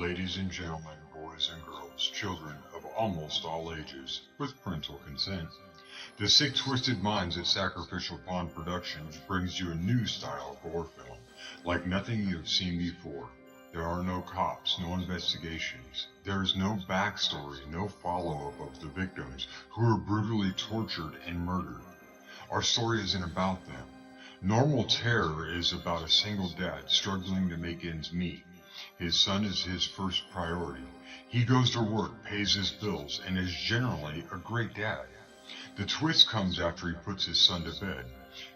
ladies and gentlemen, boys and girls, children of almost all ages, with parental consent. The Sick Twisted Minds at Sacrificial Productions brings you a new style gore film, like nothing you have seen before. There are no cops, no investigations. There is no backstory, no follow-up of the victims who were brutally tortured and murdered. Our story isn't about them. Normal Terror is about a single dad struggling to make ends meet. His son is his first priority. He goes to work, pays his bills, and is generally a great dad. The twist comes after he puts his son to bed.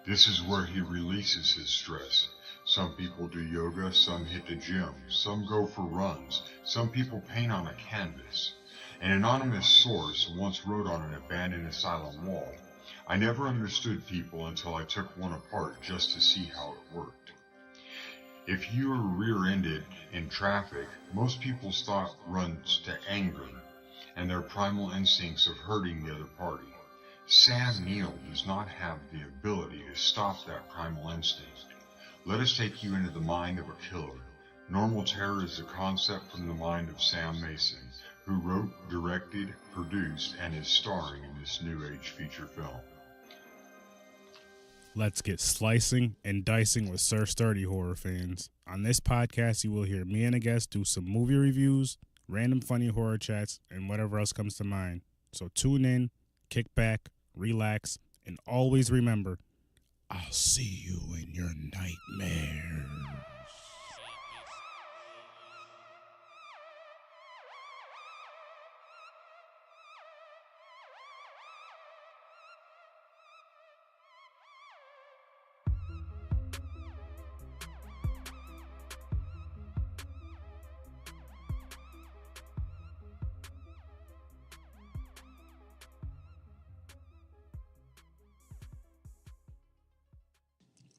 This is where he releases his stress. Some people do yoga, some hit the gym, some go for runs, some people paint on a canvas. An anonymous source once wrote on an abandoned asylum wall, "I never understood people until I took one apart just to see how it worked." If you are rear-ended in traffic, most people's thought runs to anger and their primal instincts of hurting the other party. Sam Neill does not have the ability to stop that primal instinct. Let us take you into the mind of a killer. Normal Terror is a concept from the mind of Sam Mason, who wrote, directed, produced, and is starring in this new age feature film. Let's get slicing and dicing with Sir Sturdy horror fans. On this podcast, you will hear me and a guest do some movie reviews, random funny horror chats, and whatever else comes to mind. So tune in, kick back, relax, and always remember, I'll see you in your nightmares.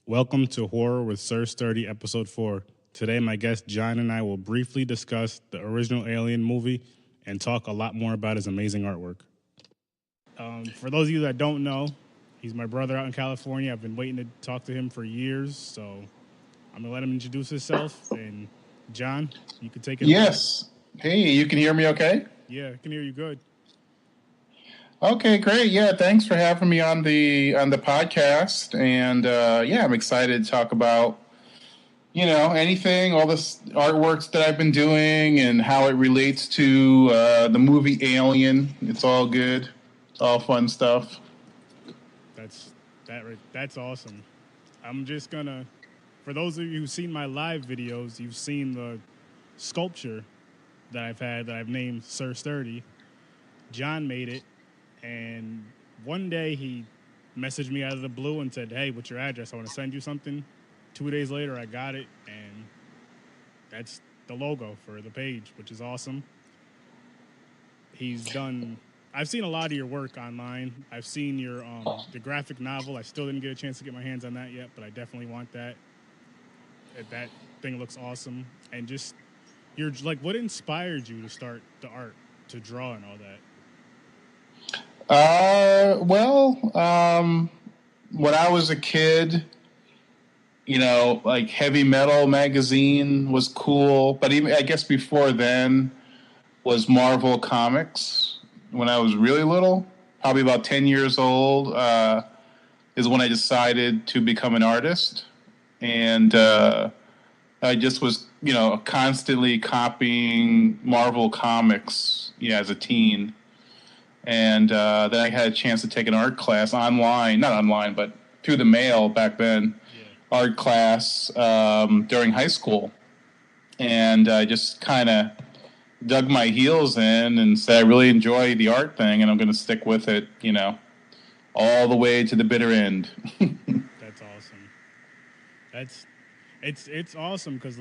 Welcome to Horror with Sir Sturdy, Episode 4. Today, my guest John and I will briefly discuss the original Alien movie and talk a lot more about his amazing artwork. For those of you that don't know, he's my brother out in California. I've been waiting to talk to him for years, so I'm going to let him introduce himself. And John, you can take it away. Yes. Hey, you can hear me okay? Yeah, I can hear you good. Okay, great. Yeah, thanks for having me on the podcast. And I'm excited to talk about, anything, all this artworks that I've been doing and how it relates to the movie Alien. It's all good. It's all fun stuff. That's awesome. I'm just gonna, for those of you who've seen my live videos, you've seen the sculpture that I've named Sir Sturdy. John made it. And one day he messaged me out of the blue and said, "Hey, what's your address? I want to send you something." 2 days later, I got it, and that's the logo for the page, which is awesome. I've seen a lot of your work online. I've seen your the graphic novel. I still didn't get a chance to get my hands on that yet, but I definitely want that. That thing looks awesome. And just, what inspired you to start the art, to draw and all that? When I was a kid, Heavy Metal magazine was cool, but even I guess before then was Marvel Comics. When I was really little, probably about 10 years old, is when I decided to become an artist. And I just was, constantly copying Marvel Comics, as a teen. And then I had a chance to take an art class not online, but through the mail back then, art class during high school. And I just kind of dug my heels in and said, I really enjoy the art thing, and I'm going to stick with it, all the way to the bitter end. That's awesome. It's awesome because,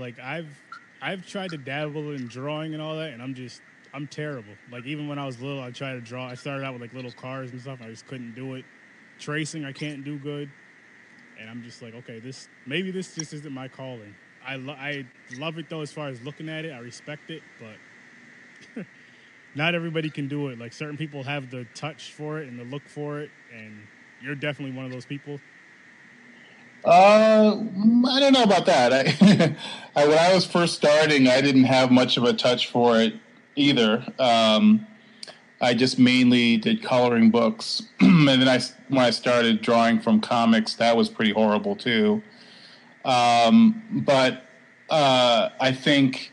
I've tried to dabble in drawing and all that, and I'm terrible. Even when I was little, I tried to draw. I started out with, little cars and stuff. I just couldn't do it. Tracing, I can't do good. And I'm just okay, this just isn't my calling. I love it, though, as far as looking at it. I respect it, but not everybody can do it. Certain people have the touch for it and the look for it, and you're definitely one of those people. I don't know about that. When I was first starting, I didn't have much of a touch for it either. I just mainly did coloring books, and then when I started drawing from comics, that was pretty horrible too. But I think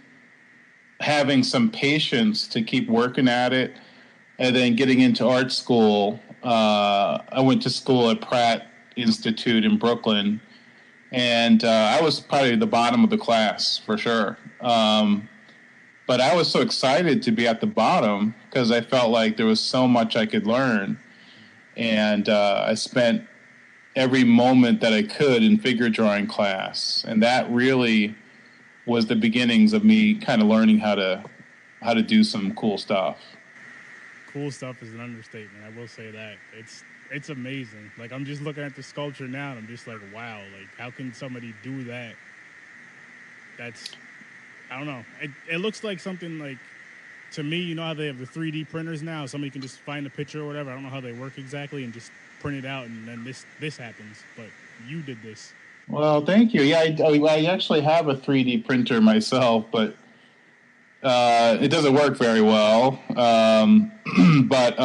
having some patience to keep working at it, and then getting into art school. I went to school at Pratt Institute in Brooklyn, and I was probably the bottom of the class for sure. But I was so excited to be at the bottom because I felt like there was so much I could learn, and I spent every moment that I could in figure drawing class, and that really was the beginnings of me kind of learning how to do some cool stuff. Cool stuff is an understatement. I will say that it's amazing. Like I'm just looking at the sculpture now, and I'm just like, wow. Like how can somebody do that? That's I don't know. It looks like something like to me. You know how they have the 3D printers now. Somebody can just find a picture or whatever. I don't know how they work exactly, and just print it out, and then this happens. But you did this. Well, thank you. Yeah, I actually have a 3D printer myself, but it doesn't work very well. But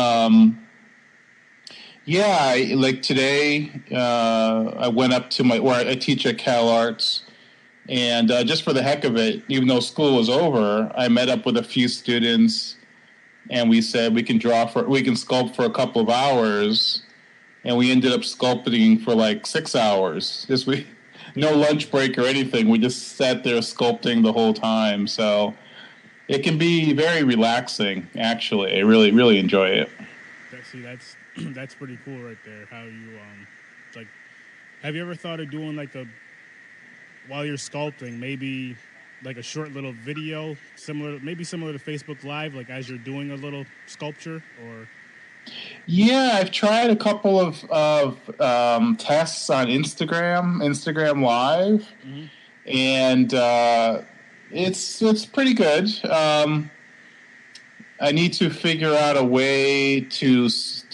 yeah, like today, I went up to where I teach at Cal Arts, and just for the heck of it, even though school was over, I met up with a few students, and we said we can sculpt for a couple of hours, and we ended up sculpting for like 6 hours. No lunch break or anything. We just sat there sculpting the whole time. So it can be very relaxing. Actually, I really, really enjoy it. That's that's pretty cool right there. How you like, have you ever thought of doing like while you're sculpting, maybe like a short little video similar to Facebook Live, like as you're doing a little sculpture or? Yeah, I've tried a couple of tests on Instagram Live, Mm-hmm. and it's pretty good. I need to figure out a way to set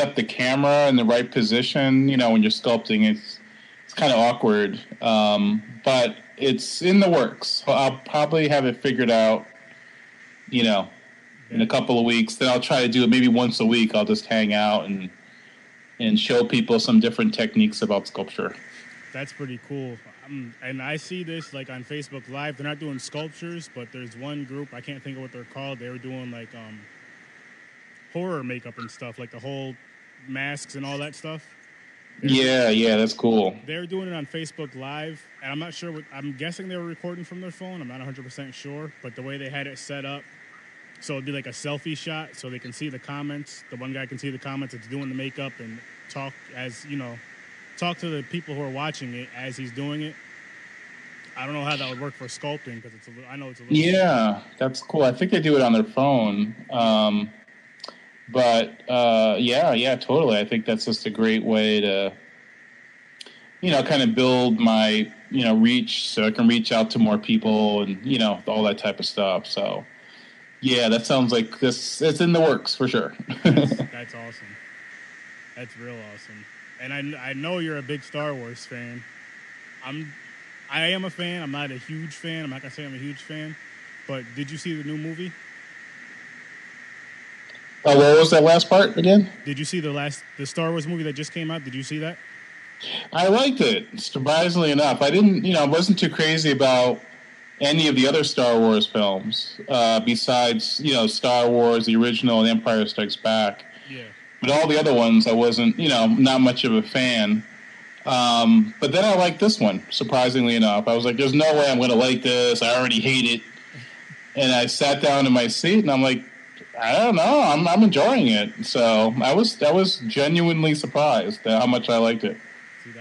up the camera in the right position. You know, when you're sculpting, it's kind of awkward, but it's in the works. I'll probably have it figured out. You know, in a couple of weeks. Then I'll try to do it maybe once a week. I'll just hang out and show people some different techniques about sculpture. That's pretty cool. And I see this like on Facebook Live. They're not doing sculptures, but there's one group, I can't think of what they're called. They were doing like horror makeup and stuff, like the whole masks and all that stuff. Yeah, that's cool. They're doing it on Facebook Live, and I'm not sure I'm guessing they were recording from their phone. I'm not 100% sure, but the way they had it set up, so it'd be like a selfie shot, so they can see the comments. The one guy can see the comments that's doing the makeup and talk talk to the people who are watching it as he's doing it. I don't know how that would work for sculpting because I know it's a little. Yeah, that's cool. I think they do it on their phone. But yeah, totally. I think that's just a great way to, kind of build my, reach so I can reach out to more people and, all that type of stuff. So. Yeah, that sounds like this. It's in the works for sure. That's awesome. That's real awesome. And I know you're a big Star Wars fan. I am a fan. I'm not a huge fan. I'm not gonna say I'm a huge fan. But did you see the new movie? Oh, what was that last part again? Did you see the Star Wars movie that just came out? Did you see that? I liked it. Surprisingly enough, I didn't. I wasn't too crazy about any of the other Star Wars films, besides, Star Wars, the original, and Empire Strikes Back. Yeah. But all the other ones, I wasn't, not much of a fan. But then I liked this one, surprisingly enough. I was like, there's no way I'm going to like this. I already hate it. And I sat down in my seat, and I'm like, I don't know. I'm enjoying it. So I was genuinely surprised at how much I liked it. See,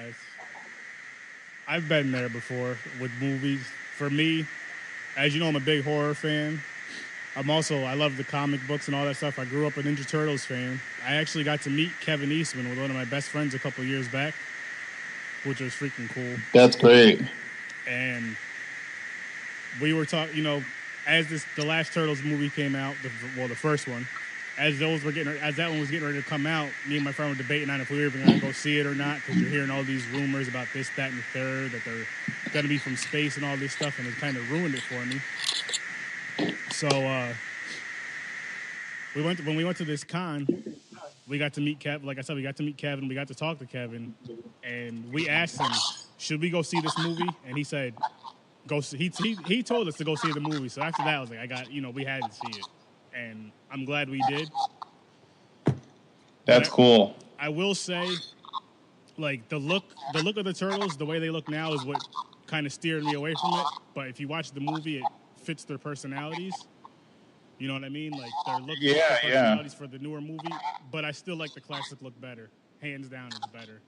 I've been there before with movies. For me, as you know, I'm a big horror fan. I love the comic books and all that stuff. I grew up a Ninja Turtles fan. I actually got to meet Kevin Eastman with one of my best friends a couple years back, which was freaking cool. That's great. And we were talking, as the last Turtles movie came out, the first one, as that one was getting ready to come out, me and my friend were debating on if we were even going to go see it or not, because you're hearing all these rumors about this, that, and the third, that they're going to be from space and all this stuff, and it kind of ruined it for me. So when we went to this con, we got to meet Kevin. Like I said, we got to meet Kevin. We got to talk to Kevin, and we asked him, "Should we go see this movie?" And he said, "Go." He told us to go see the movie. So after that, I was like, we had to see it, and I'm glad we did. That's cool. I will say, like the look of the turtles, the way they look now, is what kind of steered me away from it. But if you watch the movie, it fits their personalities. You know what I mean? Like their look, their personalities for the newer movie. But I still like the classic look better. Hands down, it's better.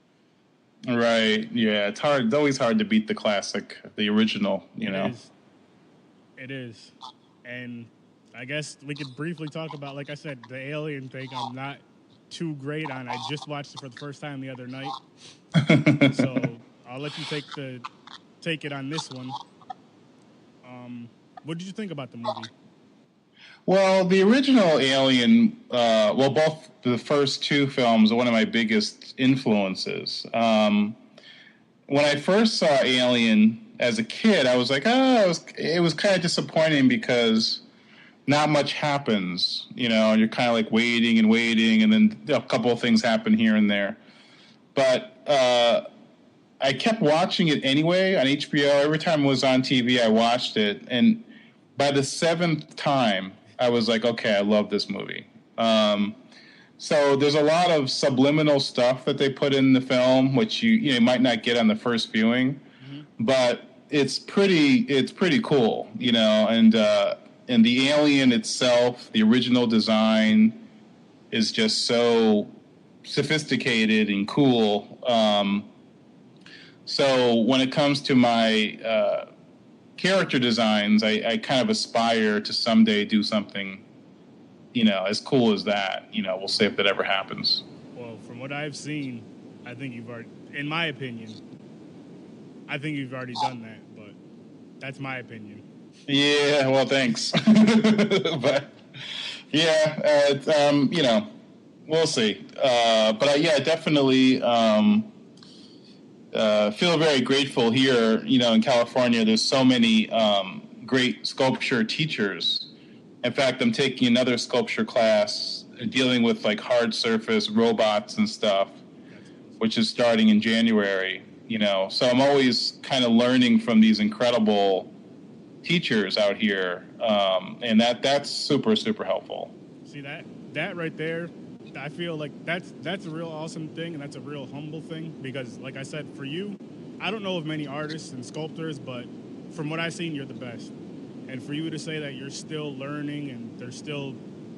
Right. Yeah. It's hard. It's always hard to beat the classic, the original. It is. And I guess we could briefly talk about, like I said, the alien thing. I'm not too great on. I just watched it for the first time the other night. So I'll let you take it on this one. What did you think about the movie? Well, the original Alien, both the first two films are one of my biggest influences. When I first saw Alien as a kid, I was like, it was kind of disappointing because not much happens, and you're kind of like waiting, and then a couple of things happen here and there. But I kept watching it anyway on HBO. Every time it was on TV, I watched it, and by the seventh time, I was like, okay, I love this movie. So there's a lot of subliminal stuff that they put in the film, which you might not get on the first viewing, but it's pretty cool, and the alien itself, the original design, is just so sophisticated and cool. So when it comes to my character designs, I kind of aspire to someday do something, as cool as that. We'll see if that ever happens. Well, from what I've seen, I think you've already, in my opinion, I think you've already done that, but that's my opinion. Yeah, well, thanks. But, yeah, we'll see. But, definitely feel very grateful here, in California. There's so many great sculpture teachers. In fact, I'm taking another sculpture class dealing with, like, hard surface robots and stuff, which is starting in January, So I'm always kind of learning from these incredible teachers out here, and that's super, super helpful. See, that right there, I feel like that's a real awesome thing, and that's a real humble thing, because like I said, for you, I don't know of many artists and sculptors, but from what I've seen, you're the best. And for you to say that you're still learning and there's still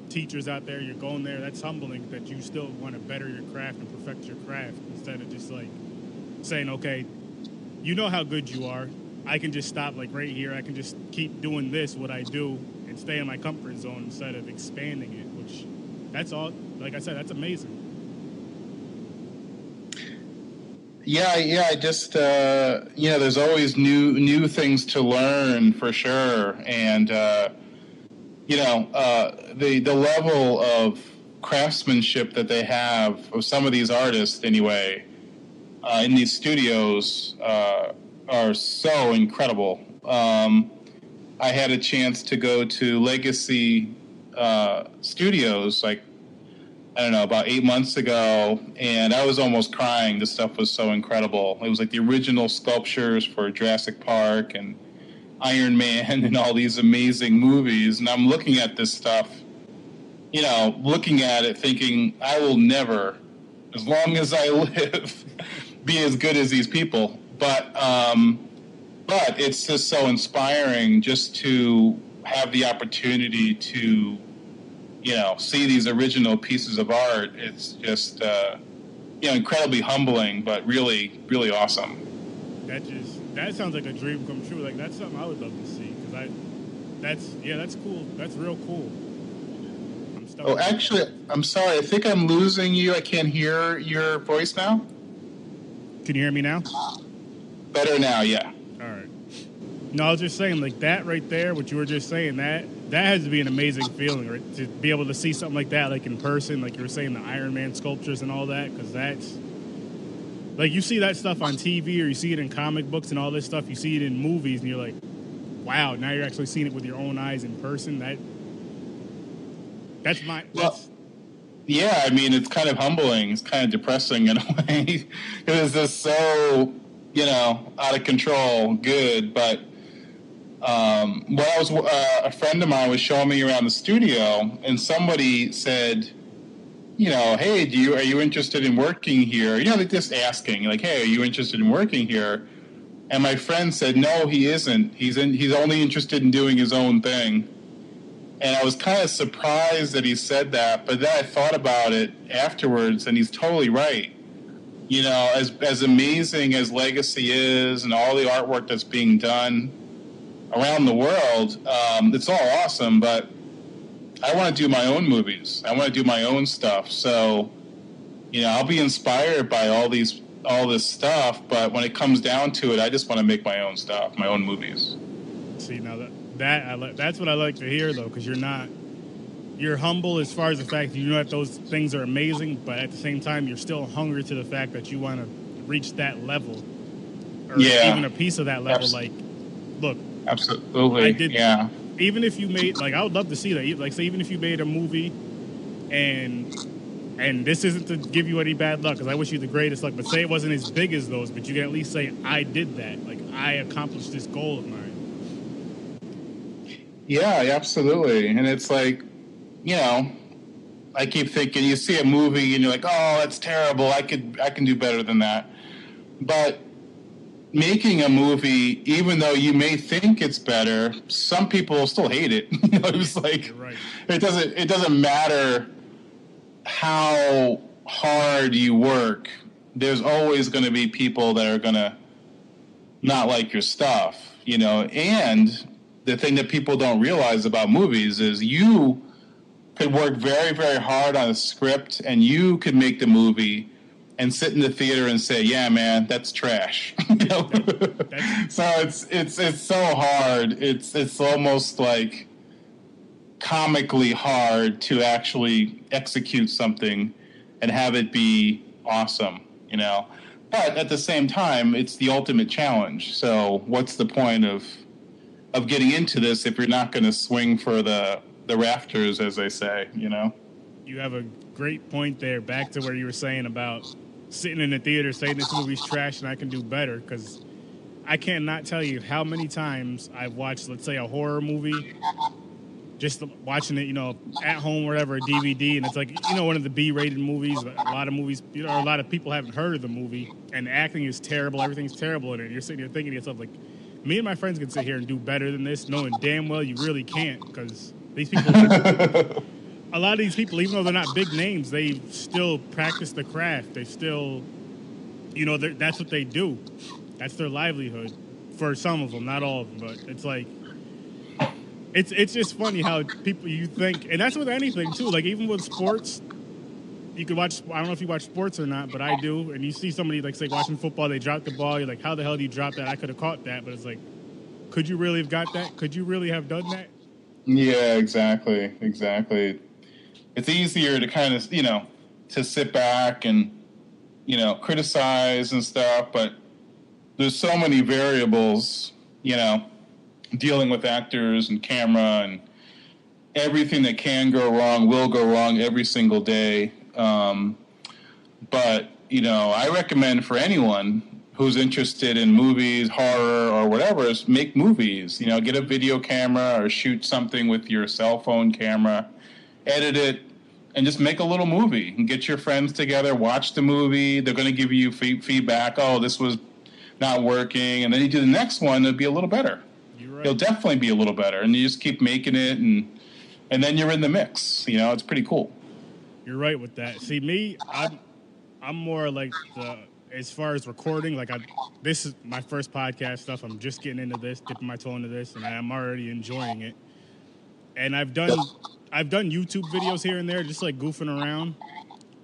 teachers out there, you're going there, that's humbling, that you still want to better your craft and perfect your craft, instead of just like saying, okay, you know how good you are, I can just stop like right here, I can just keep doing what I do and stay in my comfort zone instead of expanding it, which that's all, like I said, that's amazing. Yeah, I just, there's always new things to learn, for sure. And, the level of craftsmanship that they have, of some of these artists anyway, in these studios, are so incredible. I had a chance to go to Legacy Studios, like, I don't know, about 8 months ago, and I was almost crying. This stuff was so incredible. It was like the original sculptures for Jurassic Park and Iron Man and all these amazing movies. And I'm looking at this stuff, looking at it thinking, I will never, as long as I live, be as good as these people. But it's just so inspiring just to have the opportunity to see these original pieces of art. It's just, incredibly humbling, but really, really awesome. That sounds like a dream come true. Like, that's something I would love to see, because that's cool. That's real cool. Oh, actually, I'm sorry. I think I'm losing you. I can't hear your voice now. Can you hear me now? Better now, yeah. All right. No, I was just saying, like, that right there, what you were just saying, that has to be an amazing feeling, right? To be able to see something like that, like, in person, like you were saying, the Iron Man sculptures and all that, because that's, like, you see that stuff on TV or you see it in comic books and all this stuff, you see it in movies, and you're like, wow, now you're actually seeing it with your own eyes in person. Yeah, I mean, it's kind of humbling. It's kind of depressing in a way. It was just so, out of control, good. But a friend of mine was showing me around the studio, and somebody said, hey, are you interested in working here? They're just asking, like, hey, are you interested in working here? And my friend said, no, he isn't. He's only interested in doing his own thing. And I was kind of surprised that he said that, but then I thought about it afterwards, and he's totally right. As amazing as Legacy is and all the artwork that's being done around the world, it's all awesome, but I want to do my own movies. I want to do my own stuff. So, I'll be inspired by all this stuff, but when it comes down to it, I just want to make my own stuff, my own movies. See, now that's what I like to hear, though, because you're humble as far as the fact that you know that those things are amazing, but at the same time, you're still hungry to the fact that you want to reach that level, or even a piece of that level. Like, look, absolutely, Even if you made, like, I would love to see that. Like, say, even if you made a movie, and this isn't to give you any bad luck, because I wish you the greatest luck, but say it wasn't as big as those, but you can at least say, I did that. Like, I accomplished this goal of mine. Yeah, absolutely. And it's like, I keep thinking, you see a movie and you're like, oh, that's terrible. I can do better than that. But making a movie, even though you may think it's better, some people still hate it. It's like, right. It doesn't matter how hard you work. There's always going to be people that are going to not like your stuff, and the thing that people don't realize about movies is you could work very, very hard on a script, and you could make the movie and sit in the theater and say, yeah, man, that's trash. So it's so hard. It's almost like comically hard to actually execute something and have it be awesome, But at the same time, it's the ultimate challenge. So what's the point of getting into this if you're not going to swing for the rafters, as they say, You have a great point there. Back to where you were saying about sitting in the theater saying this movie's trash and I can do better, because I cannot tell you how many times I've watched, let's say, a horror movie, just watching it, at home, whatever, a DVD, and it's like, one of the B-rated movies. A lot of movies, a lot of people haven't heard of the movie, and the acting is terrible, everything's terrible in it. You're sitting here thinking to yourself, like, me and my friends can sit here and do better than this, knowing damn well you really can't, because these people, a lot of these people, even though they're not big names, they still practice the craft. They still, that's what they do. That's their livelihood for some of them, not all of them, but it's like, it's just funny how people, you think, and that's with anything too, like even with sports, you could watch, I don't know if you watch sports or not, but I do, and you see somebody, like, say, watching football, they drop the ball, you're like, how the hell do you drop that? I could have caught that, but it's like, could you really have got that? Could you really have done that? Yeah, exactly. It's easier to kind of, to sit back and, criticize and stuff, but there's so many variables, dealing with actors and camera, and everything that can go wrong will go wrong every single day. But, I recommend for anyone who's interested in movies, horror, or whatever, is make movies. Get a video camera or shoot something with your cell phone camera, edit it, and just make a little movie. And get your friends together, watch the movie. They're going to give you feedback. Oh, this was not working. And then you do the next one, it'll be a little better. You're right. It'll definitely be a little better. And you just keep making it, and then you're in the mix. It's pretty cool. You're right with that. See, me, I'm more like as far as recording, like this is my first podcast stuff. I'm just getting into this, dipping my toe into this, and I'm already enjoying it. And I've done YouTube videos here and there, just like goofing around.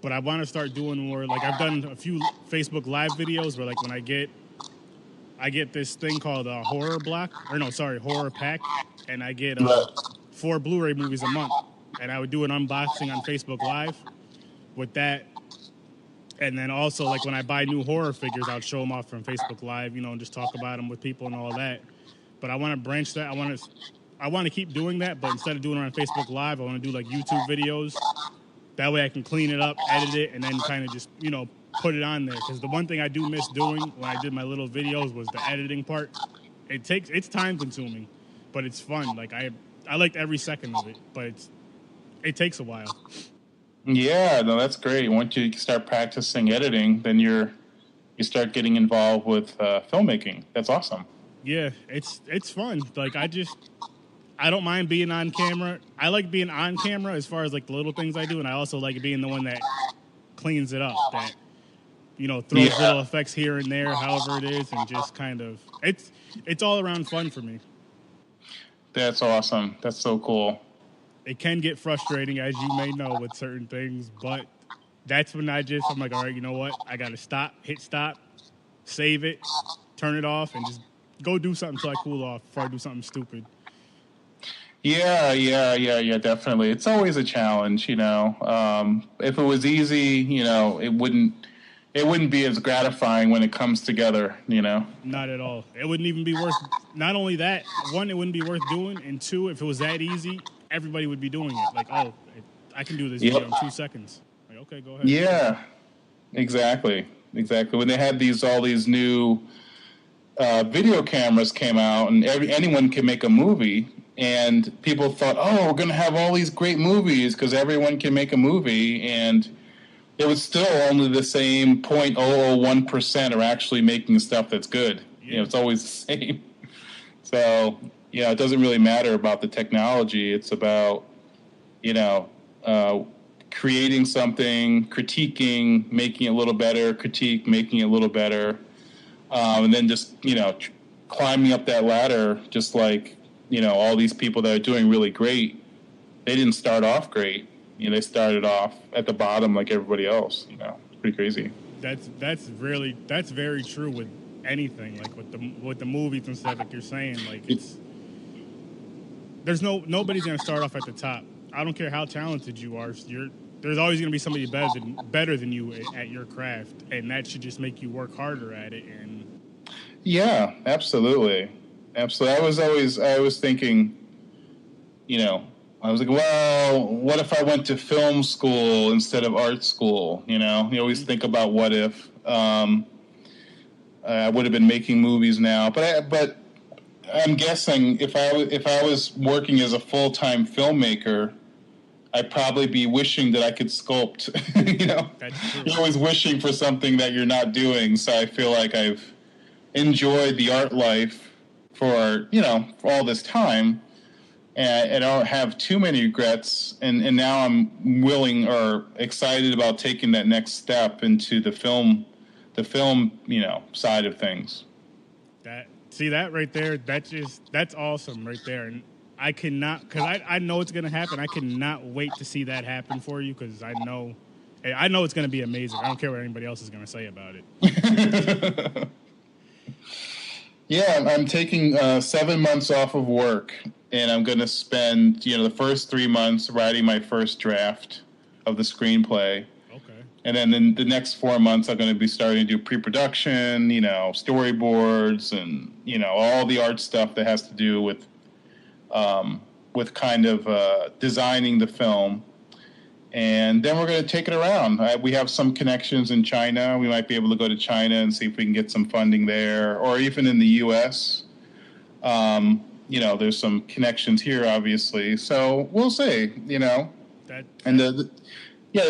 But I want to start doing more. Like, I've done a few Facebook Live videos where, like, when I get I get this thing called Horror Block, Horror Pack, and I get Right. 4 Blu-ray movies a month, and I would do an unboxing on Facebook Live with that. And then also, like, when I buy new horror figures, I'll show them off from Facebook Live, and just talk about them with people and all that. But I want to branch that. I want to keep doing that, but instead of doing it on Facebook Live, I want to do, like, YouTube videos. That way I can clean it up, edit it, and then kind of just, put it on there. Because the one thing I do miss doing when I did my little videos was the editing part. It's time-consuming, but it's fun. Like, I liked every second of it, but it takes a while. Yeah, no, that's great. Once you start practicing editing, then you start getting involved with filmmaking. That's awesome. Yeah, it's fun. Like, I don't mind being on camera. I like being on camera as far as, like, the little things I do, and I also like being the one that cleans it up, that throws little effects here and there, however it is, and just kind of it's all around fun for me. That's awesome. That's so cool. It can get frustrating, as you may know, with certain things, but that's when I'm like, all right, you know what? I got to hit stop, save it, turn it off, and just go do something until I cool off before I do something stupid. Yeah, definitely. It's always a challenge, If it was easy, it wouldn't be as gratifying when it comes together, Not at all. It wouldn't even be worth, not only that, one, it wouldn't be worth doing, and two, if it was that easy, everybody would be doing it. Like, oh, I can do this video in 2 seconds. Like, okay, go ahead. Yeah, exactly. When they had all these new video cameras came out, and anyone can make a movie, and people thought, oh, we're going to have all these great movies because everyone can make a movie, and it was still only the same 0.001% are actually making stuff that's good. Yeah. It's always the same. So, it doesn't really matter about the technology. It's about, creating something, critiquing, making it a little better, making it a little better, and then just, climbing up that ladder, just like, all these people that are doing really great. They didn't start off great. They started off at the bottom like everybody else. It's pretty crazy. That's very true with anything, like with the movies and stuff, like you're saying. Like, nobody's gonna start off at the top. I don't care how talented you are. There's always gonna be somebody better than you at your craft, and that should just make you work harder at it. And yeah, absolutely. I was thinking, I was like, well, what if I went to film school instead of art school? You always think about what if. I would have been making movies now, but I'm guessing if I was working as a full-time filmmaker, I'd probably be wishing that I could sculpt. That's true. You're always wishing for something that you're not doing. So I feel like I've enjoyed the art life for all this time. And I don't have too many regrets, and now I'm willing or excited about taking that next step into the film, side of things. That right there, that's awesome right there, and I cannot, because I know it's gonna happen. I cannot wait to see that happen for you, because I know it's gonna be amazing. I don't care what anybody else is gonna say about it. Yeah, I'm taking 7 months off of work, and I'm going to spend, the first 3 months writing my first draft of the screenplay. Okay. And then the next 4 months, I'm going to be starting to do pre-production, storyboards, and, all the art stuff that has to do with kind of designing the film. And then we're going to take it around. We have some connections in China. We might be able to go to China and see if we can get some funding there, or even in the U.S. There's some connections here, obviously. So we'll see. And the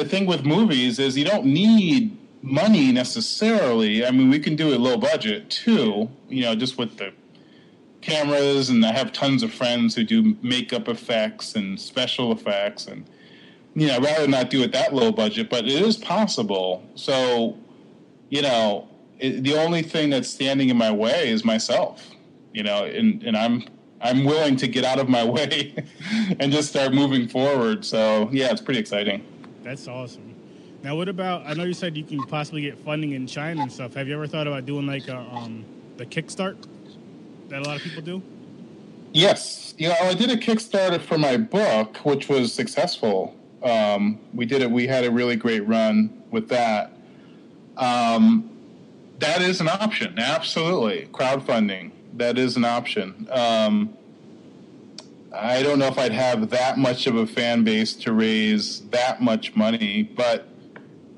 thing with movies is you don't need money necessarily. I mean, we can do it low budget too. Just with the cameras, and I have tons of friends who do makeup effects and special effects and. I'd rather not do it that low budget, but it is possible. So, the only thing that's standing in my way is myself, and I'm willing to get out of my way and just start moving forward. So, yeah, it's pretty exciting. That's awesome. Now, what about, I know you said you can possibly get funding in China and stuff. Have you ever thought about doing like the kickstart that a lot of people do? Yes. I did a Kickstarter for my book, which was successful. We did it. We had a really great run with that. That is an option. Absolutely. Crowdfunding. That is an option. I don't know if I'd have that much of a fan base to raise that much money, but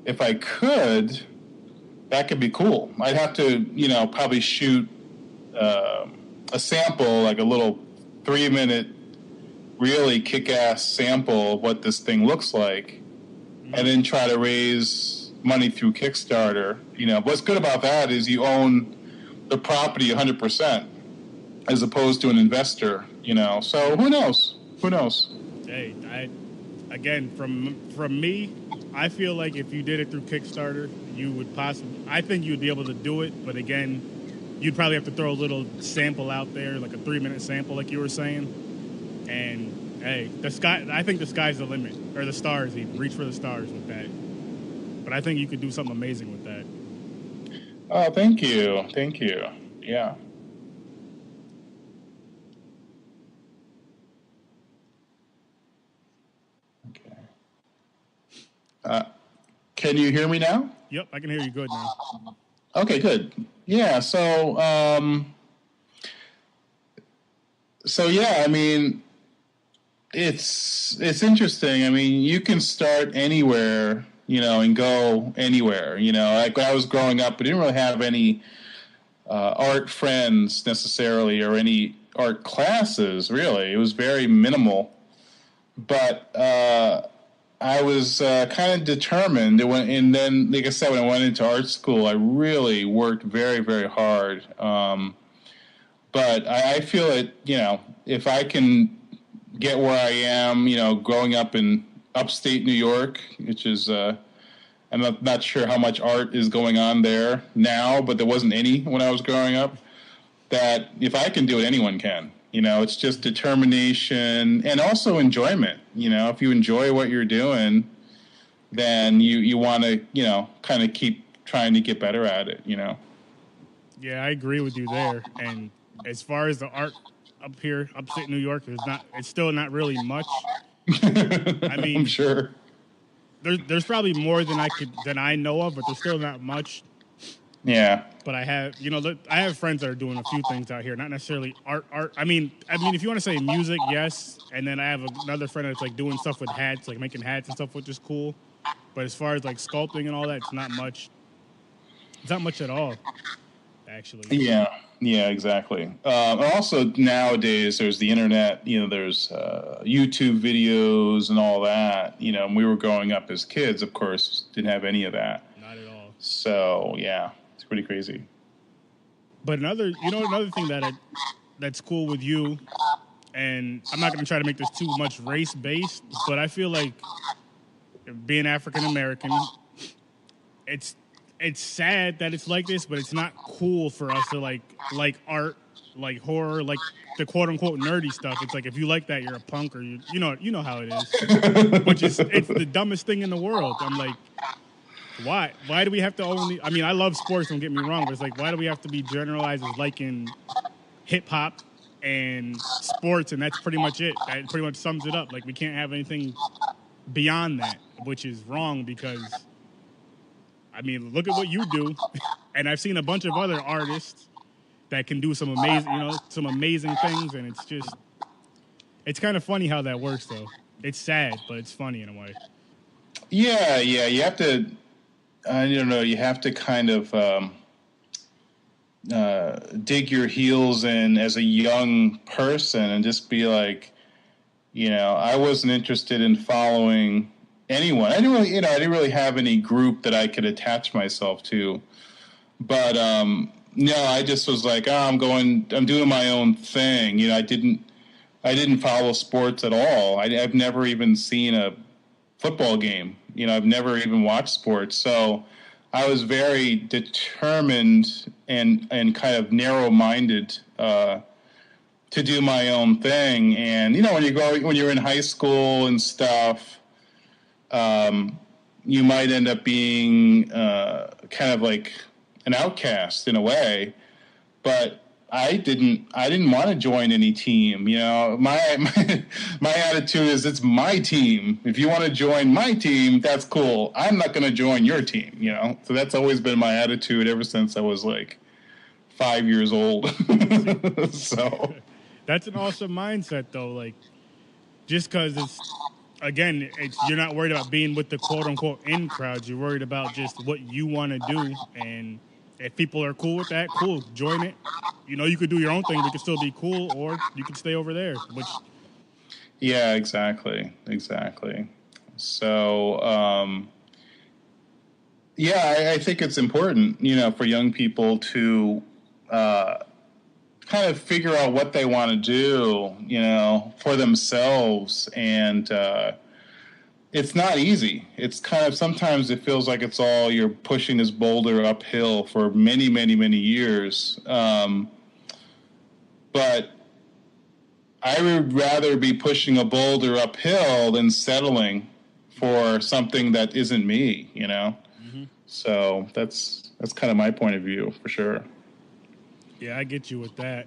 if I could, that could be cool. I'd have to, probably shoot a sample, like a little 3-minute, really kick-ass sample of what this thing looks like, and then try to raise money through Kickstarter. What's good about that is you own the property 100%, as opposed to an investor. So who knows? Hey, again, from me, I feel like if you did it through Kickstarter, I think you'd be able to do it, but again, you'd probably have to throw a little sample out there, like a 3-minute sample, like you were saying. And hey, I think the sky's the limit, or the stars. Even reach for the stars with that. But I think you could do something amazing with that. Oh, thank you. Yeah. Okay. Can you hear me now? Yep, I can hear you good now. Okay, good. Yeah, so yeah, I mean, it's interesting. I mean, you can start anywhere, and go anywhere. Like when I was growing up, I didn't really have any art friends necessarily, or any art classes. Really, it was very minimal. But I was kind of determined. And then, like I said, when I went into art school, I really worked very, very hard. But I feel that, if I can get where I am, growing up in upstate New York, which is, I'm not sure how much art is going on there now, but there wasn't any when I was growing up, that if I can do it, anyone can. It's just determination and also enjoyment. If you enjoy what you're doing, then you want to, kind of keep trying to get better at it, Yeah, I agree with you there. And as far as the art up here, upstate New York, it's still not really much. I mean, I'm sure there's probably more than I know of, but there's still not much. Yeah. But I have friends that are doing a few things out here, not necessarily art. I mean, if you want to say music, yes. And then I have another friend that's like doing stuff with hats, like making hats and stuff, which is cool. But as far as like sculpting and all that, it's not much. It's not much at all, actually. Yeah, exactly. Also, nowadays there's the internet. There's YouTube videos and all that. When we were growing up as kids, of course, didn't have any of that. Not at all. So yeah. Pretty crazy. But another thing that's cool with you, and I'm not going to try to make this too much race based, but I feel like being African American, it's sad that it's like this, but it's not cool for us to like art, like horror, like the quote unquote nerdy stuff. It's like if you like that, you're a punk, or you know how it is, which is it's the dumbest thing in the world. I'm like, why? Why do we have to only... I mean, I love sports, don't get me wrong, but it's like, why do we have to be generalized as liking hip-hop and sports, and that's pretty much it. That pretty much sums it up. Like, we can't have anything beyond that, which is wrong because, I mean, look at what you do. And I've seen a bunch of other artists that can do some amazing things, and it's kind of funny how that works, though. It's sad, but it's funny in a way. Yeah, you have to... I don't know. You have to kind of dig your heels in as a young person and just be like, I wasn't interested in following anyone. I didn't really have any group that I could attach myself to. But no, I just was like, I'm doing my own thing. I didn't follow sports at all. I've never even seen a football game. I've never even watched sports. So I was very determined and kind of narrow-minded to do my own thing. And, when you're in high school and stuff, you might end up being kind of like an outcast in a way. but I didn't want to join any team. You know, my attitude is it's my team. If you want to join my team, that's cool. I'm not going to join your team. You know, so that's always been my attitude ever since I was like 5 years old. So That's an awesome mindset, though. Like, just because you're not worried about being with the quote unquote in crowd. You're worried about just what you want to do, and if people are cool with that, cool, join it. You know, you could do your own thing. We could still be cool, or you could stay over there. Which, yeah, exactly. So, I think it's important, you know, for young people to kind of figure out what they want to do, you know, for themselves. And it's not easy. It's kind of, sometimes it feels like it's all, you're pushing this boulder uphill for many, many, many years. But I would rather be pushing a boulder uphill than settling for something that isn't me, you know? Mm-hmm. So that's kind of my point of view, for sure. Yeah, I get you with that.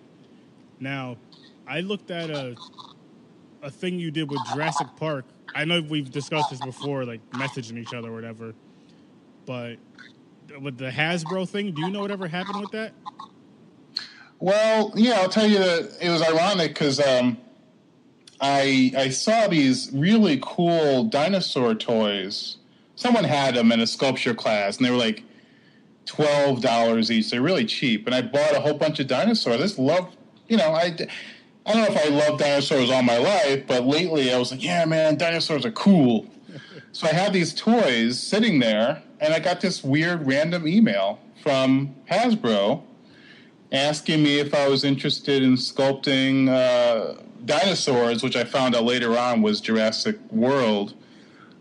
Now, I looked at a thing you did with Jurassic Park. I know we've discussed this before, like messaging each other or whatever. But with the Hasbro thing, do you know whatever happened with that? Well, yeah, I'll tell you that it was ironic because I saw these really cool dinosaur toys. Someone had them in a sculpture class, and they were like $12 each. They're really cheap. And I bought a whole bunch of dinosaurs. I just love, you know, I don't know if I love dinosaurs all my life, but lately I was like, yeah, man, dinosaurs are cool. So I had these toys sitting there, and I got this weird random email from Hasbro asking me if I was interested in sculpting dinosaurs, which I found out later on was Jurassic World.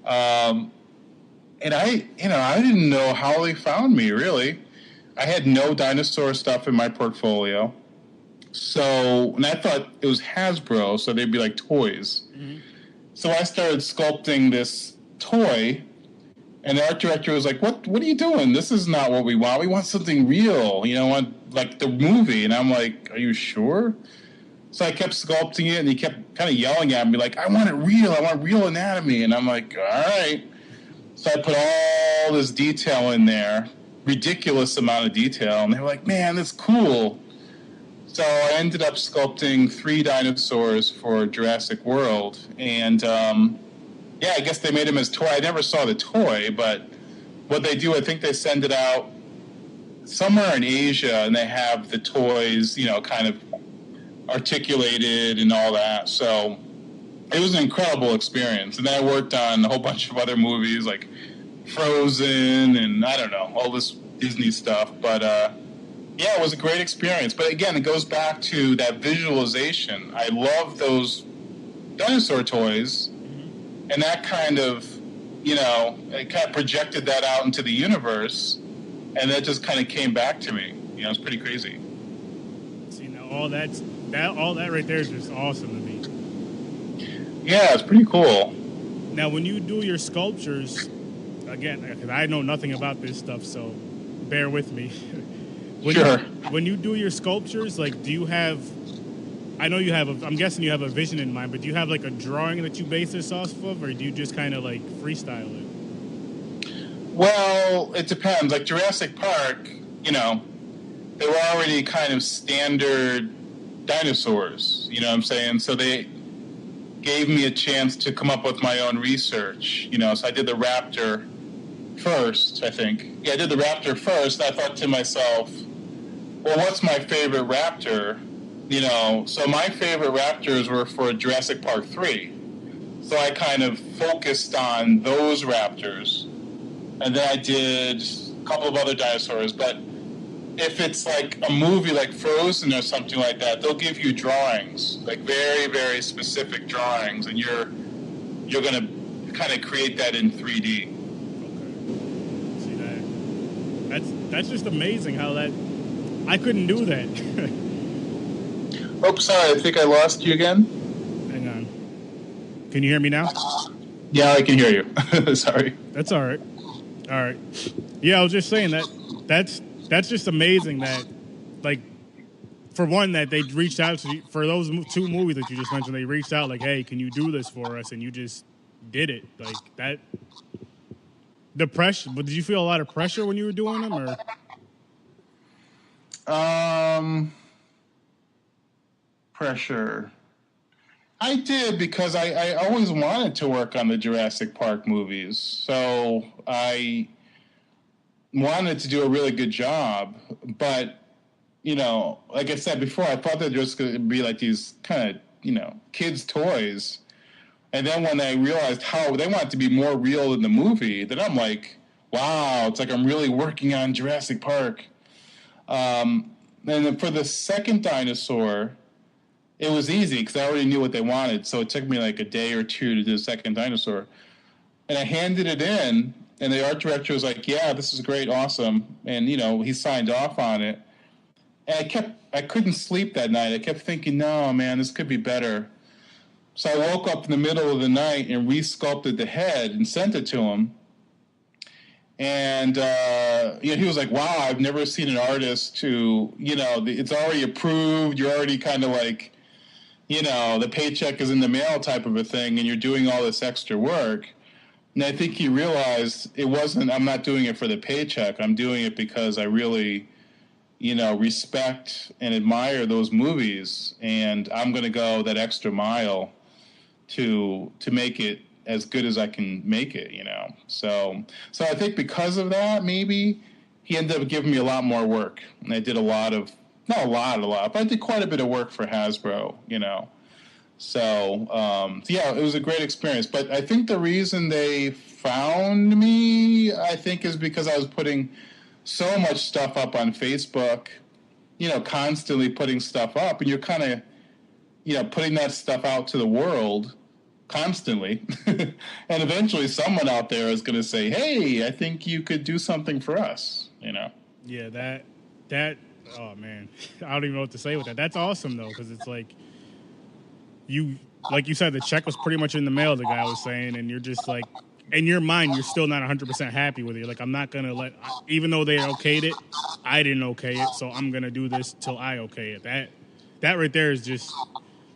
And I didn't know how they found me, really. I had no dinosaur stuff in my portfolio. So, and I thought it was Hasbro, so they'd be like toys. Mm-hmm. So I started sculpting this toy, and the art director was like, what are you doing? This is not what we want. We want something real, you know, like the movie. And I'm like, are you sure? So I kept sculpting it, and he kept kind of yelling at me like, I want it real. I want real anatomy. And I'm like, all right. So I put all this detail in there, ridiculous amount of detail, and they were like, man, that's cool. So I ended up sculpting 3 dinosaurs for Jurassic World, and I guess they made them as toy. I never saw the toy, but what they do, I think they send it out somewhere in Asia, and they have the toys, you know, kind of articulated and all that. So it was an incredible experience. And then I worked on a whole bunch of other movies like Frozen and I don't know, all this Disney stuff. But it was a great experience. But again, it goes back to that visualization. I love those dinosaur toys, and that kind of, you know, it kind of projected that out into the universe, and that just kind of came back to me. You know, it's pretty crazy. See, now all that right there is just awesome to me. Yeah, it's pretty cool. Now, when you do your sculptures, again, because I know nothing about this stuff, so bear with me. When you do your sculptures, like, do you have? I know you have. I'm guessing you have a vision in mind, but do you have like a drawing that you base this off of, or do you just kind of like freestyle it? Well, it depends. Like Jurassic Park, you know, they were already kind of standard dinosaurs. You know what I'm saying? So they gave me a chance to come up with my own research. You know, so I did the raptor first, I think. Yeah, I did the raptor first. I thought to myself, well, what's my favorite raptor? You know, so my favorite raptors were for Jurassic Park 3. So I kind of focused on those raptors. And then I did a couple of other dinosaurs. But if it's like a movie like Frozen or something like that, they'll give you drawings, like very, very specific drawings. And you're going to kind of create that in 3D. Okay. See, that's just amazing how that... I couldn't do that. Oh, sorry. I think I lost you again. Hang on. Can you hear me now? Yeah, I can hear you. Sorry. That's all right. All right. Yeah, I was just saying that's just amazing that, like, for one, that they reached out to you, for those two movies that you just mentioned. They reached out like, "Hey, can you do this for us?" And you just did it like that. The pressure, but did you feel a lot of pressure when you were doing them, or? Pressure. I did because I always wanted to work on the Jurassic Park movies, so I wanted to do a really good job. But like I said before, I thought they were just going to be like these kind of kids' toys. And then when I realized how they want to be more real in the movie, then I'm like, wow, it's like I'm really working on Jurassic Park. And then for the second dinosaur, it was easy because I already knew what they wanted. So it took me like a day or two to do the second dinosaur. And I handed it in, and the art director was like, yeah, this is great, awesome. And, he signed off on it. And I couldn't sleep that night. I kept thinking, no, man, this could be better. So I woke up in the middle of the night and re-sculpted the head and sent it to him. And he was like, wow, I've never seen an artist who, it's already approved. You're already kind of like, the paycheck is in the mail type of a thing, and you're doing all this extra work. And I think he realized I'm not doing it for the paycheck. I'm doing it because I really, respect and admire those movies. And I'm going to go that extra mile to make it as good as I can make it, So I think because of that, maybe he ended up giving me a lot more work. And I did not a lot, but I did quite a bit of work for Hasbro, So, yeah, it was a great experience. But I think the reason they found me, I think, is because I was putting so much stuff up on Facebook, constantly putting stuff up. And you're kind of, putting that stuff out to the world constantly. And eventually someone out there is going to say, hey, I think you could do something for us, Yeah, that, oh, man. I don't even know what to say with that. That's awesome, though, because it's like you said, the check was pretty much in the mail, the guy was saying, and you're just like, in your mind, you're still not 100% happy with it. Like, I'm not going to even though they okayed it, I didn't okay it, so I'm going to do this till I okay it. That right there is just,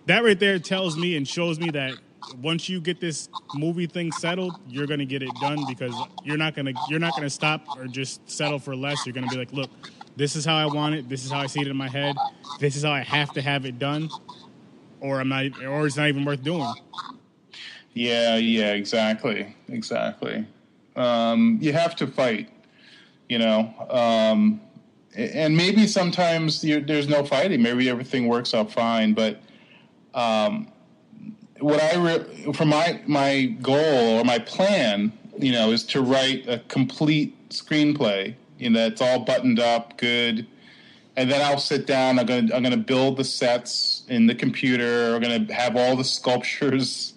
that right there tells me and shows me that once you get this movie thing settled, you're going to get it done, because you're not going to stop or just settle for less. You're going to be like, look, this is how I want it. This is how I see it in my head. This is how I have to have it done, or it's not even worth doing. Yeah, exactly. You have to fight, and maybe sometimes there's no fighting. Maybe everything works out fine. But for my goal or my plan, is to write a complete screenplay. It's all buttoned up, good. And then I'll sit down. I'm gonna build the sets in the computer. I'm gonna have all the sculptures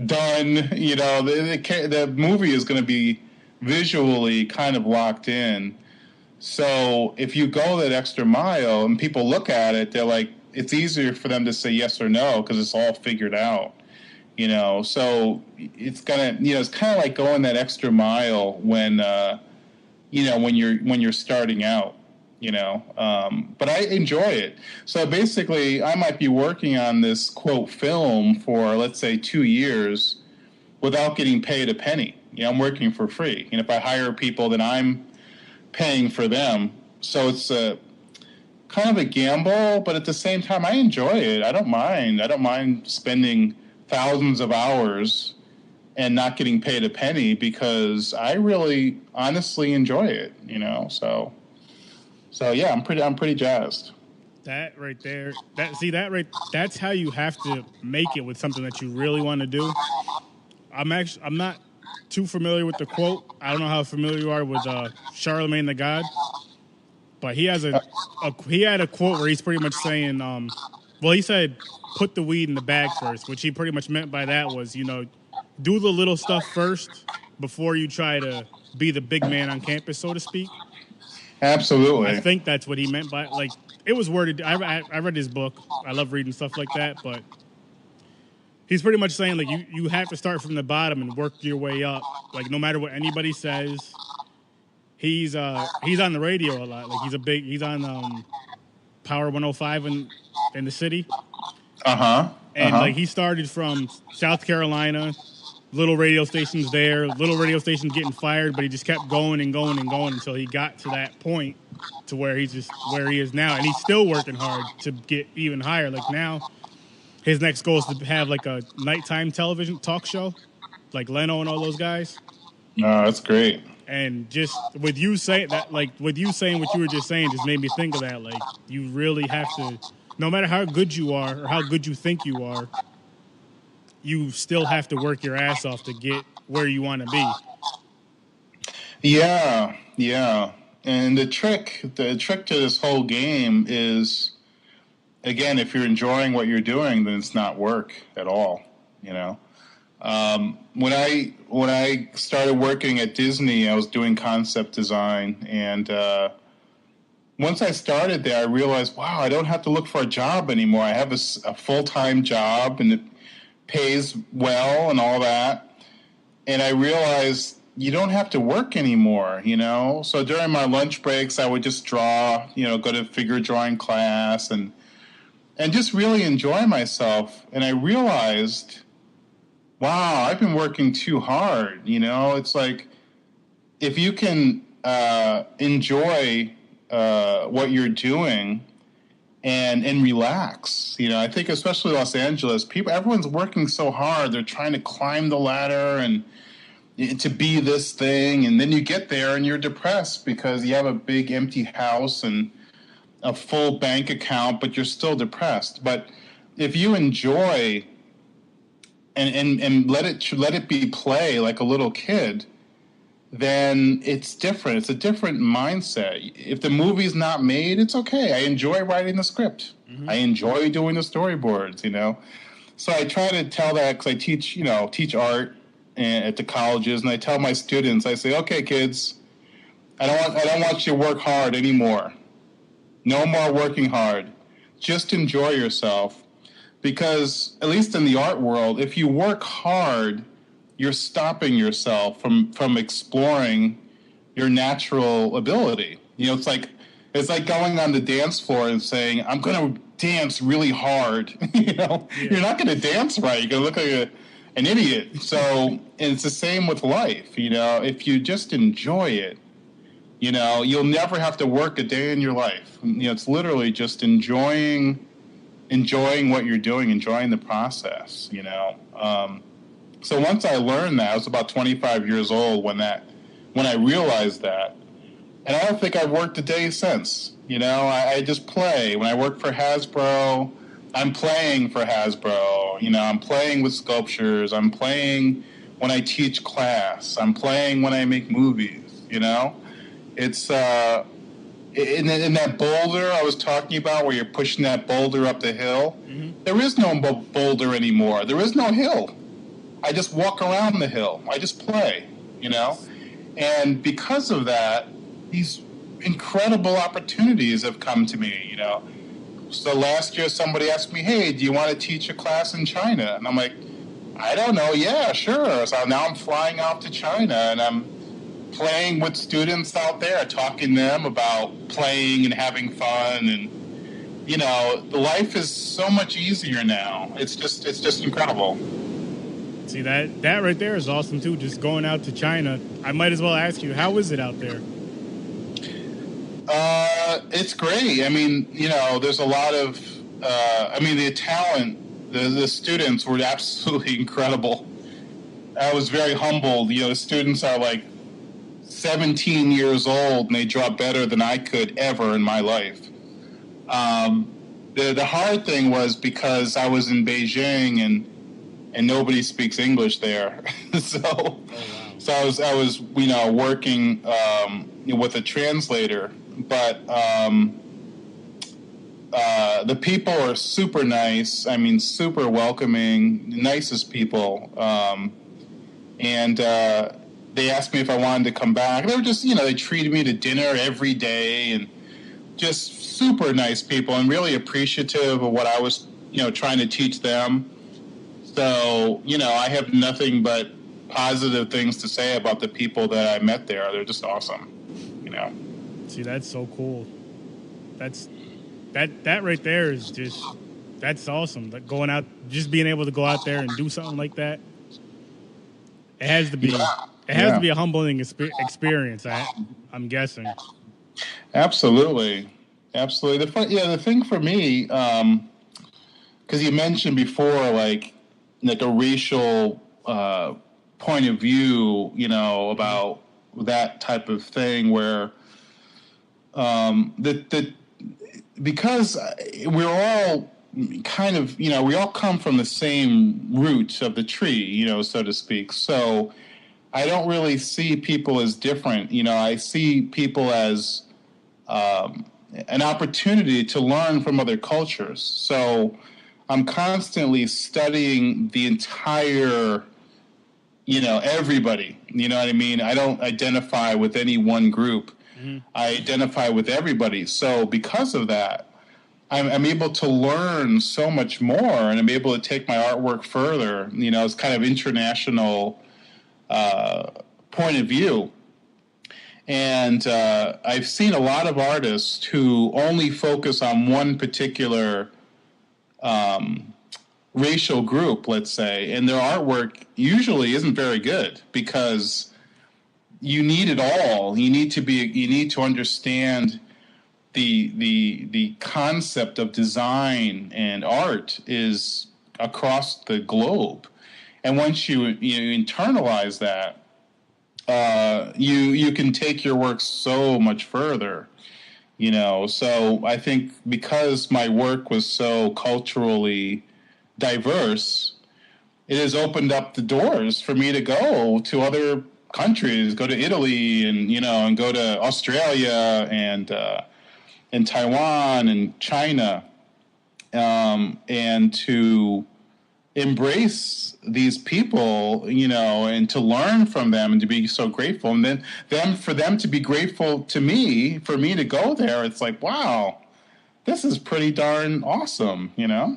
done. The movie is going to be visually kind of locked in. So if you go that extra mile and people look at it, they're like, it's easier for them to say yes or no because it's all figured out. So it's gonna, it's kind of like going that extra mile when you're starting out. But I enjoy it. So basically, I might be working on this, quote, film for, let's say, 2 years without getting paid a penny. I'm working for free. And if I hire people, then I'm paying for them. So it's kind of a gamble, but at the same time, I enjoy it. I don't mind spending thousands of hours and not getting paid a penny because I really honestly enjoy it, So yeah, I'm pretty jazzed. That right there, that's how you have to make it with something that you really want to do. I'm not too familiar with the quote. I don't know how familiar you are with Charlemagne the God, but he has he had a quote where he's pretty much saying, he said, put the weed in the bag first, which he pretty much meant by that was, do the little stuff first before you try to be the big man on campus, so to speak. Absolutely. I think that's what he meant by, it was worded. I read his book. I love reading stuff like that, but he's pretty much saying, you have to start from the bottom and work your way up. No matter what anybody says, he's on the radio a lot. He's on Power 105 in the city. Uh-huh. And like he started from South Carolina, little radio stations there, little radio stations getting fired, but he just kept going and going and going until he got to that point to where where he is now, and he's still working hard to get even higher. Like now, his next goal is to have like a nighttime television talk show, like Leno and all those guys. No, that's great. And just with you saying that, like with you saying what you were just saying, just made me think of that. Like you really have to, no matter how good you are or how good you think you are, you still have to work your ass off to get where you want to be. Yeah, yeah. And the trick to this whole game is, again, if you're enjoying what you're doing, then it's not work at all. You know, when I started working at Disney, I was doing concept design, and once I started there, I realized, wow, I don't have to look for a job anymore. I have a full-time job, and it pays well and all that. And I realized you don't have to work anymore, you know? So during my lunch breaks, I would just draw, you know, go to figure drawing class and just really enjoy myself. And I realized, wow, I've been working too hard, you know? It's like if you can enjoy what you're doing and relax. You know, I think especially Los Angeles, everyone's working so hard. They're trying to climb the ladder and to be this thing, and then you get there and you're depressed because you have a big empty house and a full bank account, but you're still depressed. But if you enjoy and let it be play like a little kid, then it's different. It's a different mindset. If the movie's not made, it's okay. I enjoy writing the script. Mm-hmm. I enjoy doing the storyboards, you know. So I try to tell that because I teach art at the colleges, and I tell my students, I say, okay, kids, I don't want you to work hard anymore. No more working hard. Just enjoy yourself, because at least in the art world, if you work hard, you're stopping yourself from exploring your natural ability. You know, it's like going on the dance floor and saying, I'm going to dance really hard. You know, yeah. You're not going to dance right. You're going to look like an idiot. So it's the same with life. You know, if you just enjoy it, you know, you'll never have to work a day in your life. You know, it's literally just enjoying what you're doing, enjoying the process, you know. So once I learned that, I was about 25 years old when I realized that. And I don't think I've worked a day since. You know, I just play. When I work for Hasbro, I'm playing for Hasbro. You know, I'm playing with sculptures. I'm playing when I teach class. I'm playing when I make movies, you know. It's in that boulder I was talking about where you're pushing that boulder up the hill, mm-hmm. There is no boulder anymore. There is no hill. I just walk around the hill. I just play, you know? And because of that, these incredible opportunities have come to me, you know? So last year somebody asked me, hey, do you want to teach a class in China? And I'm like, I don't know. Yeah, sure. So now I'm flying off to China, and I'm playing with students out there, talking to them about playing and having fun. And, you know, the life is so much easier now. It's just incredible. See, that right there is awesome, too, just going out to China. I might as well ask you, how is it out there? It's great. I mean, you know, there's a lot of, the talent, the students were absolutely incredible. I was very humbled. You know, the students are like 17 years old, and they draw better than I could ever in my life. The hard thing was because I was in Beijing and nobody speaks English there. So I was you know, working with a translator, but the people are super nice. I mean, super welcoming, nicest people. And they asked me if I wanted to come back. They were just, you know, they treated me to dinner every day, and just super nice people, and really appreciative of what I was, you know, trying to teach them. So, you know, I have nothing but positive things to say about the people that I met there. They're just awesome, you know. See, that's so cool. that right there is just that's awesome. Like going out, just being able to go out there and do something like that. It has to be. It has to be a humbling experience. I'm guessing. Absolutely. Absolutely. The thing for me, because you mentioned before, like a racial point of view, about that type of thing, where the because we're all kind of, we all come from the same root of the tree, so to speak. So I don't really see people as different. I see people as an opportunity to learn from other cultures. So I'm constantly studying the entire, everybody. You know what I mean? I don't identify with any one group. Mm-hmm. I identify with everybody. So because of that, I'm able to learn so much more, and I'm able to take my artwork further. It's kind of international point of view. And I've seen a lot of artists who only focus on one particular racial group, let's say, and their artwork usually isn't very good, because you need it all. You need to understand the concept of design and art is across the globe. And once you internalize that, you can take your work so much further, So I think because my work was so culturally diverse, it has opened up the doors for me to go to other countries, go to Italy, and go to Australia and Taiwan and China, and to embrace these people, and to learn from them and to be so grateful. And then for them to be grateful to me, for me to go there, it's like, wow, this is pretty darn awesome, Yeah,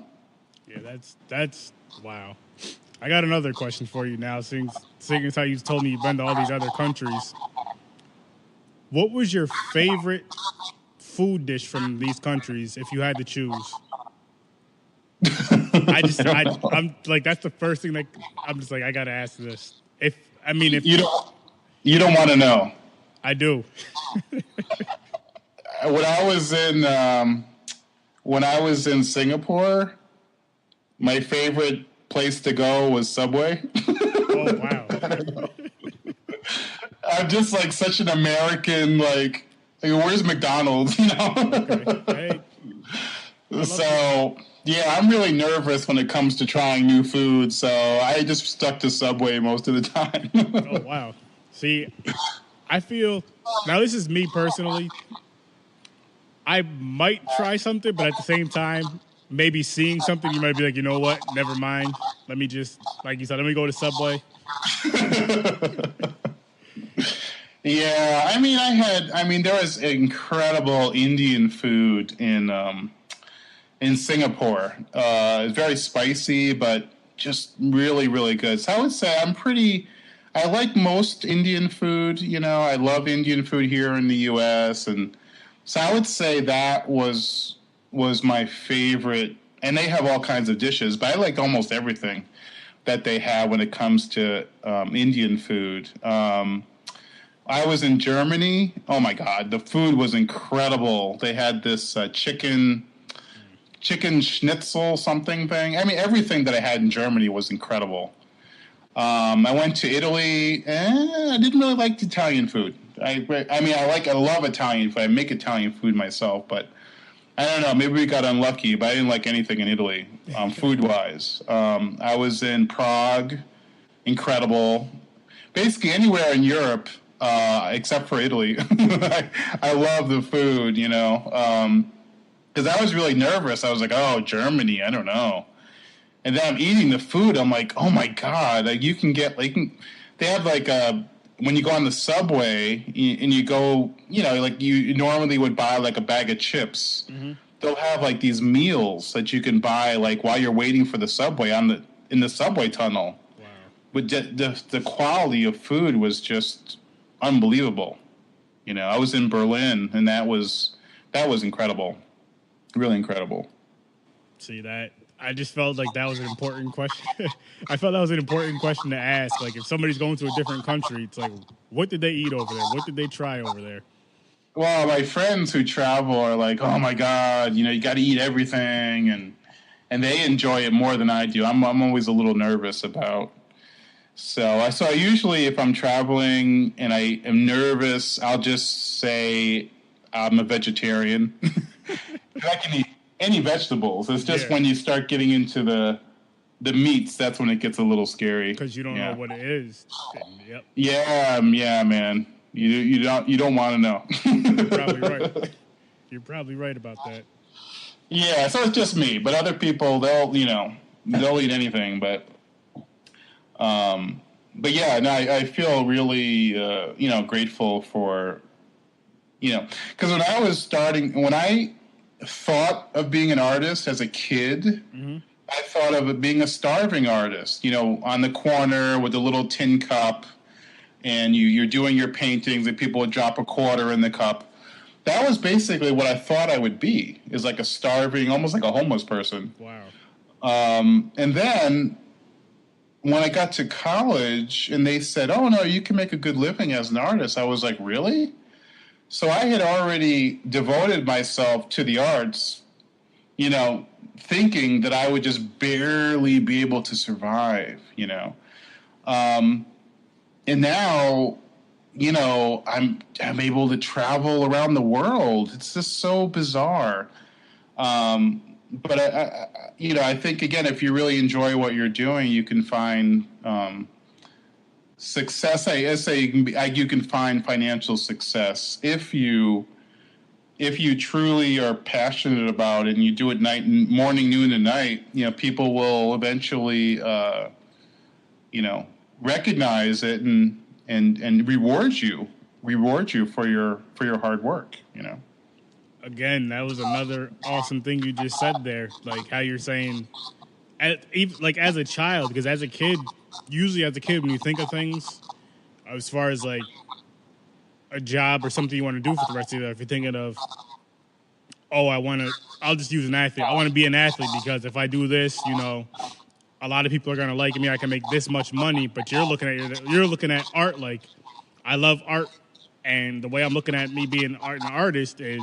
that's wow. I got another question for you now, seeing as how you told me you've been to all these other countries. What was your favorite food dish from these countries if you had to choose? I'm like, that's the first thing that I'm just like, I gotta ask this. If you don't want to know. I do. When I was in Singapore, my favorite place to go was Subway. Oh wow! I'm just like such an American. Like where's McDonald's? Okay. Hey. So. Yeah, I'm really nervous when it comes to trying new food, so I just stuck to Subway most of the time. Oh, wow. See, I feel, now this is me personally, I might try something, but at the same time, maybe seeing something, you might be like, you know what, never mind. Let me just, like you said, let me go to Subway. Yeah, there was incredible Indian food in Singapore. It's very spicy, but just really, really good. So I would say I like most Indian food. I love Indian food here in the U.S. And so I would say that was my favorite. And they have all kinds of dishes, but I like almost everything that they have when it comes to Indian food. I was in Germany. Oh, my God. The food was incredible. They had this chicken schnitzel something thing. Everything that I had in Germany was incredible. I went to Italy, and I didn't really like the Italian food. I love Italian food. I make Italian food myself, but I don't know. Maybe we got unlucky, but I didn't like anything in Italy, food-wise. I was in Prague, incredible. Basically anywhere in Europe, except for Italy. I love the food, because I was really nervous. I was like, oh, Germany, I don't know. And then I'm eating the food. I'm like, oh, my God. Like, you can get, like, they have, like, when you go on the subway and you go, like you normally would buy, like, a bag of chips. Mm-hmm. They'll have, like, these meals that you can buy, like, while you're waiting for the subway in the subway tunnel. Wow. But the quality of food was just unbelievable. I was in Berlin, and that was incredible. Really incredible. See that? I just felt like that was an important question. I felt that was an important question to ask. Like, if somebody's going to a different country, it's like, what did they eat over there? What did they try over there? Well, my friends who travel are like, oh my God, you got to eat everything, and they enjoy it more than I do. I'm always a little nervous about. So I usually, if I'm traveling and I am nervous, I'll just say I'm a vegetarian. I can eat any vegetables. It's just when you start getting into the meats, that's when it gets a little scary. Because you don't know what it is. Yep. Yeah, man. You don't want to know. You're probably right. You're probably right about that. Yeah, so it's just me, but other people they'll eat anything, but yeah, no, I feel really grateful for because when I thought of being an artist as a kid, mm-hmm. I thought of it being a starving artist, on the corner with a little tin cup, and you're doing your paintings, and people would drop a quarter in the cup. That was basically what I thought I would be, is like a starving, almost like a homeless person. Wow. And then when I got to college and they said, oh, no, you can make a good living as an artist, I was like, really? So I had already devoted myself to the arts, thinking that I would just barely be able to survive, And now, I'm able to travel around the world. It's just so bizarre. But I think, again, if you really enjoy what you're doing, you can find success. I say you can find financial success if you truly are passionate about it and you do it morning, noon, and night. People will eventually, recognize it and reward you for your hard work. Again, that was another awesome thing you just said there. Like how you're saying, as a child, because usually as a kid, when you think of things, as far as like a job or something you want to do for the rest of your life, you're thinking of, I'll just use an athlete. I want to be an athlete because if I do this, a lot of people are going to like me. I can make this much money. But you're looking at art. Like, I love art, and the way I'm looking at me being an artist is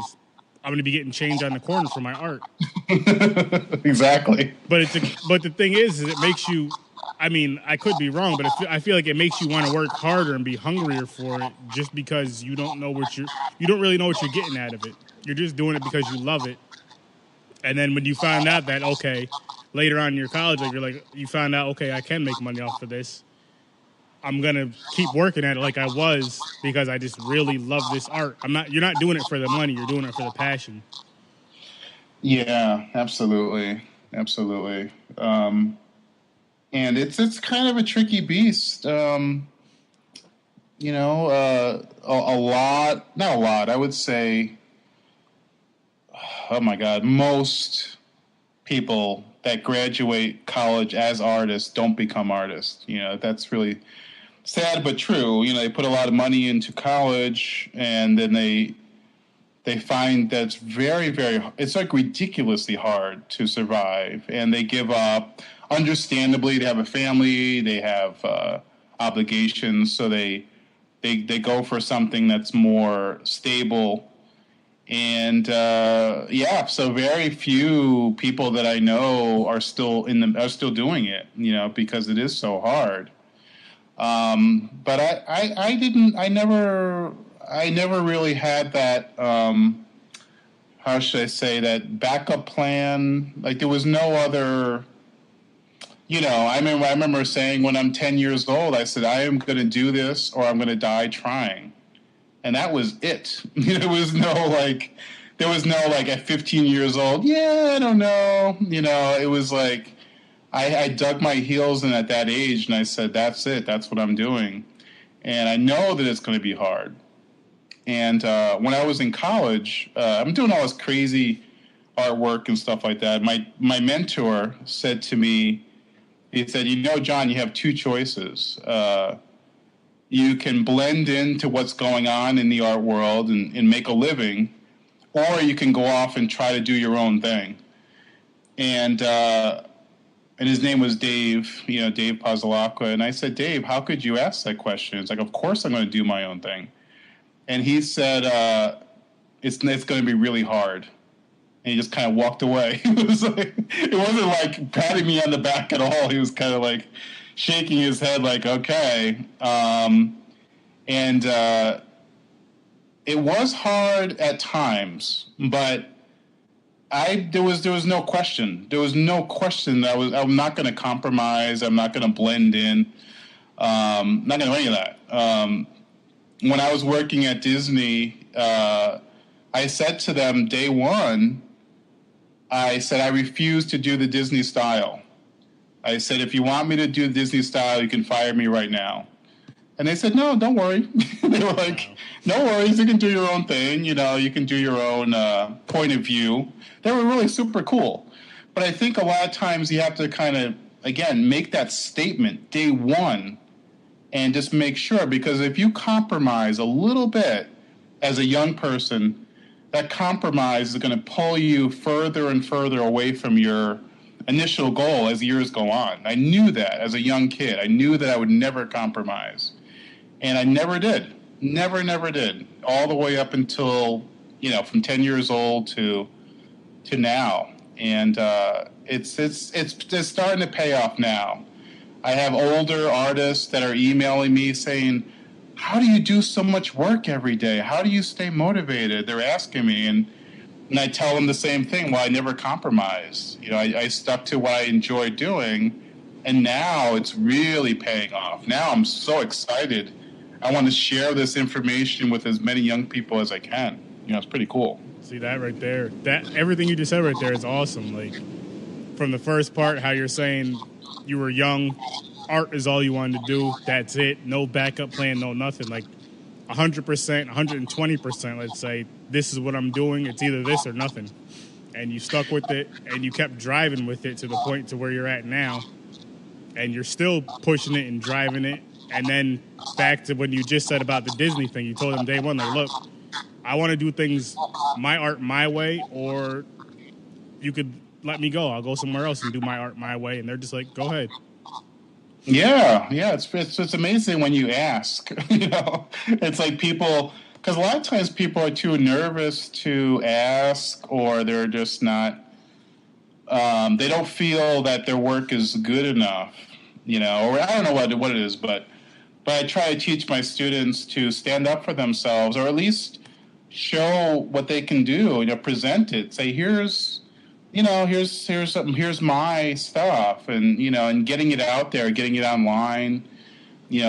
I'm going to be getting change on the corner for my art. Exactly. But the thing is it makes you. I mean, I could be wrong, but I feel like it makes you want to work harder and be hungrier for it, just because you don't really know what you're getting out of it. You're just doing it because you love it. And then when you find out that, okay, later on in your college, you found out, okay, I can make money off of this. I'm going to keep working at it like I was because I just really love this art. You're not doing it for the money. You're doing it for the passion. Yeah, absolutely. Absolutely. And it's kind of a tricky beast. A lot, not a lot, I would say, oh my God, most people that graduate college as artists don't become artists. That's really sad but true. They put a lot of money into college, and then they find that's very, very, it's like ridiculously hard to survive, and they give up. Understandably, they have a family, they have obligations, so they go for something that's more stable. And so very few people that I know are still doing it, because it is so hard. But I never really had that, how should I say, that backup plan. Like, there was no other, I remember saying when I'm 10 years old, I said, I am going to do this or I'm going to die trying. And that was it. There was no at 15 years old, I don't know. It was like, I dug my heels in at that age, and I said, that's it. That's what I'm doing. And I know that it's going to be hard. And when I was in college, I'm doing all this crazy artwork and stuff like that. My mentor said to me, he said, John, you have two choices. You can blend into what's going on in the art world and make a living, or you can go off and try to do your own thing. And his name was Dave, Dave Pazalacqua. And I said, Dave, how could you ask that question? It's like, of course I'm going to do my own thing. And he said, it's going to be really hard. And he just kind of walked away. It wasn't like patting me on the back at all. He was kind of like shaking his head like, okay. It was hard at times, but there was no question. There was no question that I'm not going to compromise. I'm not going to blend in. Not going to do any of that. When I was working at Disney, I said to them day one, I said, I refuse to do the Disney style. I said, if you want me to do the Disney style, you can fire me right now. And they said, no, don't worry. They were like, no worries, you can do your own thing. You can do your own point of view. They were really super cool. But I think a lot of times you have to kind of, again, make that statement day one and just make sure. Because if you compromise a little bit as a young person, that compromise is going to pull you further and further away from your initial goal as years go on. I knew that as a young kid. I knew that I would never compromise. And I never did. Never did. All the way up until, from 10 years old to now. And it's starting to pay off now. I have older artists that are emailing me saying, how do you do so much work every day? How do you stay motivated? They're asking me, and I tell them the same thing. Well, I never compromised. I stuck to what I enjoy doing, and now it's really paying off. Now I'm so excited. I want to share this information with as many young people as I can. It's pretty cool. See that right there? That everything you just said right there is awesome. Like from the first part, how you're saying you were young, art is all you wanted to do. That's it. No backup plan, no nothing. Like 100%, 120%, let's say, this is what I'm doing. It's either this or nothing. And you stuck with it, and you kept driving with it to the point to where you're at now. And you're still pushing it and driving it. And then back to when you just said about the Disney thing, you told them day one, like, look, I want to do things, my art my way, or you could let me go. I'll go somewhere else and do my art my way. And they're just like, go ahead. Yeah, it's amazing when you ask. It's like people, because a lot of times people are too nervous to ask, or they're just not. They don't feel that their work is good enough, or I don't know what it is, but I try to teach my students to stand up for themselves, or at least show what they can do. Present it. Say, here's my stuff, and and getting it out there, getting it online,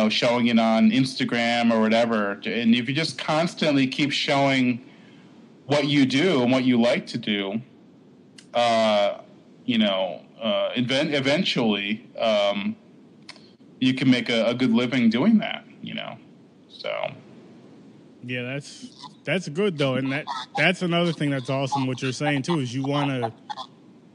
showing it on Instagram or whatever. And if you just constantly keep showing what you do and what you like to do, eventually you can make a good living doing that. So. Yeah, that's good though, and that's another thing that's awesome. What you're saying too is you want to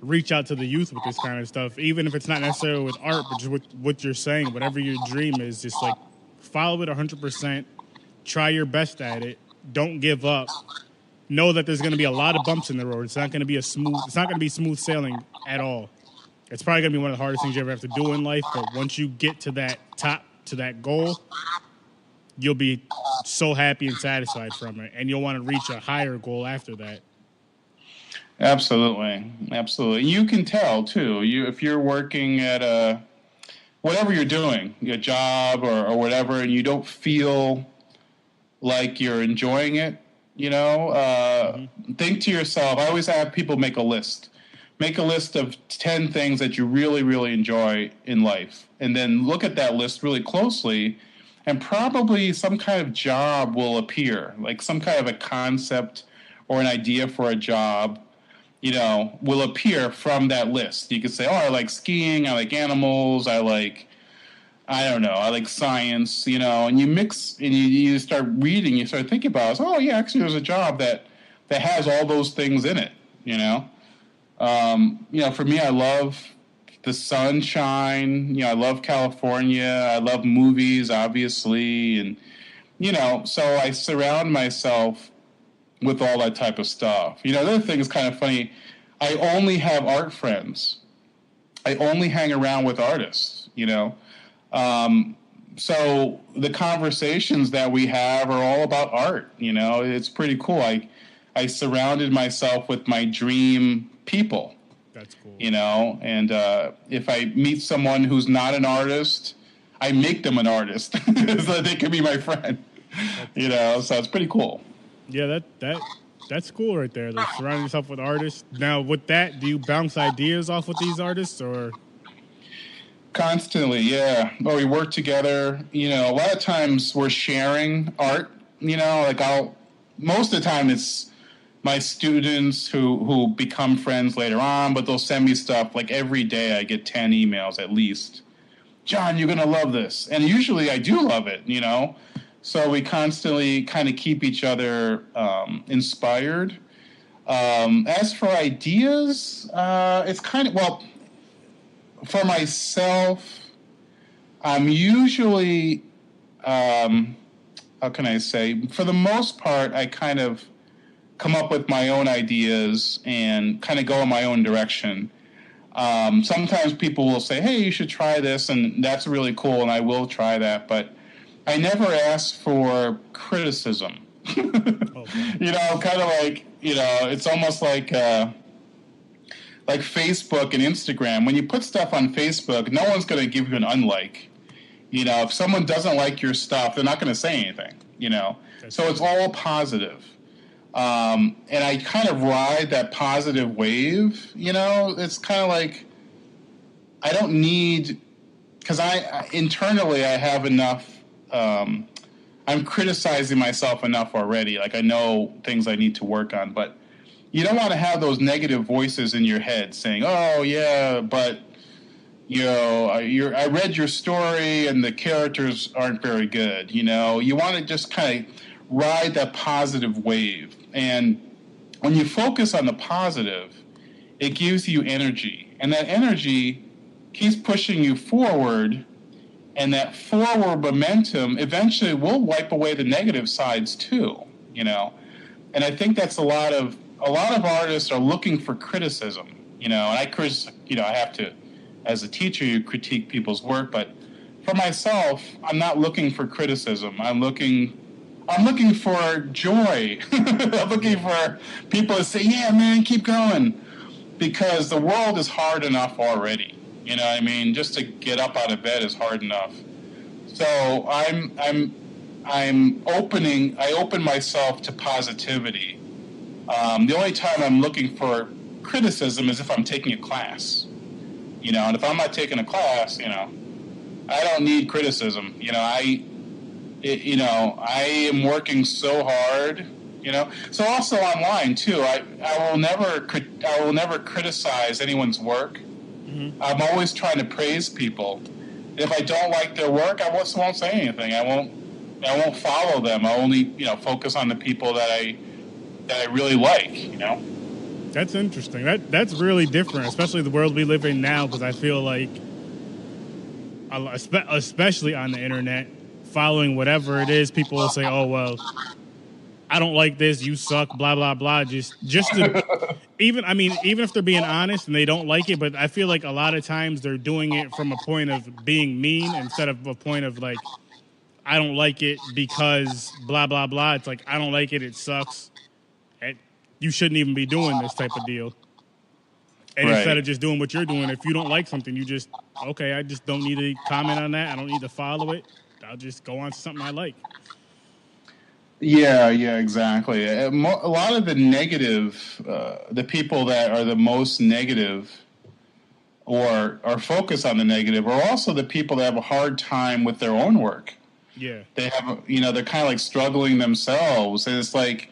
reach out to the youth with this kind of stuff, even if it's not necessarily with art, but just with what you're saying. Whatever your dream is, just like follow it 100%. Try your best at it. Don't give up. Know that there's going to be a lot of bumps in the road. It's not going to be smooth sailing at all. It's probably going to be one of the hardest things you ever have to do in life. But once you get to that top, to that goal, you'll be so happy and satisfied from it, and you'll want to reach a higher goal after that. Absolutely. You can tell too. If you're working at whatever you're doing, your job or whatever, and you don't feel like you're enjoying it, think to yourself. I always have people make a list. Make a list of 10 things that you really, really enjoy in life, and then look at that list really closely. And probably some kind of job will appear, like some kind of a concept or an idea for a job, will appear from that list. You could say, oh, I like skiing, I like animals, I like science, and you mix and you start reading, you start thinking about it. Oh, yeah, actually there's a job that has all those things in it, For me, I love the sunshine. I love California. I love movies, obviously. And, so I surround myself with all that type of stuff. The other thing is kind of funny. I only have art friends. I only hang around with artists, So the conversations that we have are all about art, It's pretty cool. I surrounded myself with my dream people. That's cool. And if I meet someone who's not an artist, I make them an artist so that they can be my friend. So it's pretty cool. Yeah, that's cool right there. Like surrounding yourself with artists. Now, with that, do you bounce ideas off with these artists or? Constantly, yeah. Well, we work together. A lot of times we're sharing art. Most of the time it's my students who become friends later on, but they'll send me stuff like every day. I get 10 emails at least. John, you're gonna love this, and usually I do love it. So we constantly kind of keep each other inspired. As for ideas, it's kind of, well, for myself, I'm usually, how can I say, for the most part, I kind of come up with my own ideas and kind of go in my own direction. Sometimes people will say, hey, you should try this, and that's really cool, and I will try that, but I never ask for criticism. Okay. Kind of like, it's almost like Facebook and Instagram. When you put stuff on Facebook, no one's going to give you an unlike. If someone doesn't like your stuff, they're not going to say anything, So it's all positive. And I kind of ride that positive wave, It's kind of like I don't need, because internally I have enough. I'm criticizing myself enough already. Like I know things I need to work on, but you don't want to have those negative voices in your head saying, "Oh yeah, but I read your story and the characters aren't very good." You want to just kind of ride that positive wave, and when you focus on the positive, it gives you energy, and that energy keeps pushing you forward. And that forward momentum eventually will wipe away the negative sides too, And I think that's a lot of artists are looking for criticism, And I have to, as a teacher, you critique people's work, but for myself, I'm not looking for criticism. I'm looking for joy. I'm looking for people to say, "Yeah, man, keep going," because the world is hard enough already. Just to get up out of bed is hard enough. So I open myself to positivity. The only time I'm looking for criticism is if I'm taking a class, and if I'm not taking a class, I don't need criticism. I am working so hard, So also online too, I will never criticize anyone's work. Mm-hmm. I'm always trying to praise people. If I don't like their work, I won't say anything. I won't follow them. I only focus on the people that I really like. That's interesting. That's really different, especially the world we live in now. Because I feel like, especially on the internet, following whatever it is, people will say, "Oh well, I don't like this. You suck." Blah blah blah. Just to even if they're being honest and they don't like it, but I feel like a lot of times they're doing it from a point of being mean instead of a point of like, I don't like it because blah blah blah. It's like, I don't like it. It sucks. You shouldn't even be doing this type of deal. And instead of just doing what you're doing, if you don't like something, you just, okay, I just don't need to comment on that. I don't need to follow it. I'll just go on to something I like. Yeah, exactly. A lot of the negative, the people that are the most negative or are focused on the negative are also the people that have a hard time with their own work. Yeah. They have, they're kind of like struggling themselves. And it's like,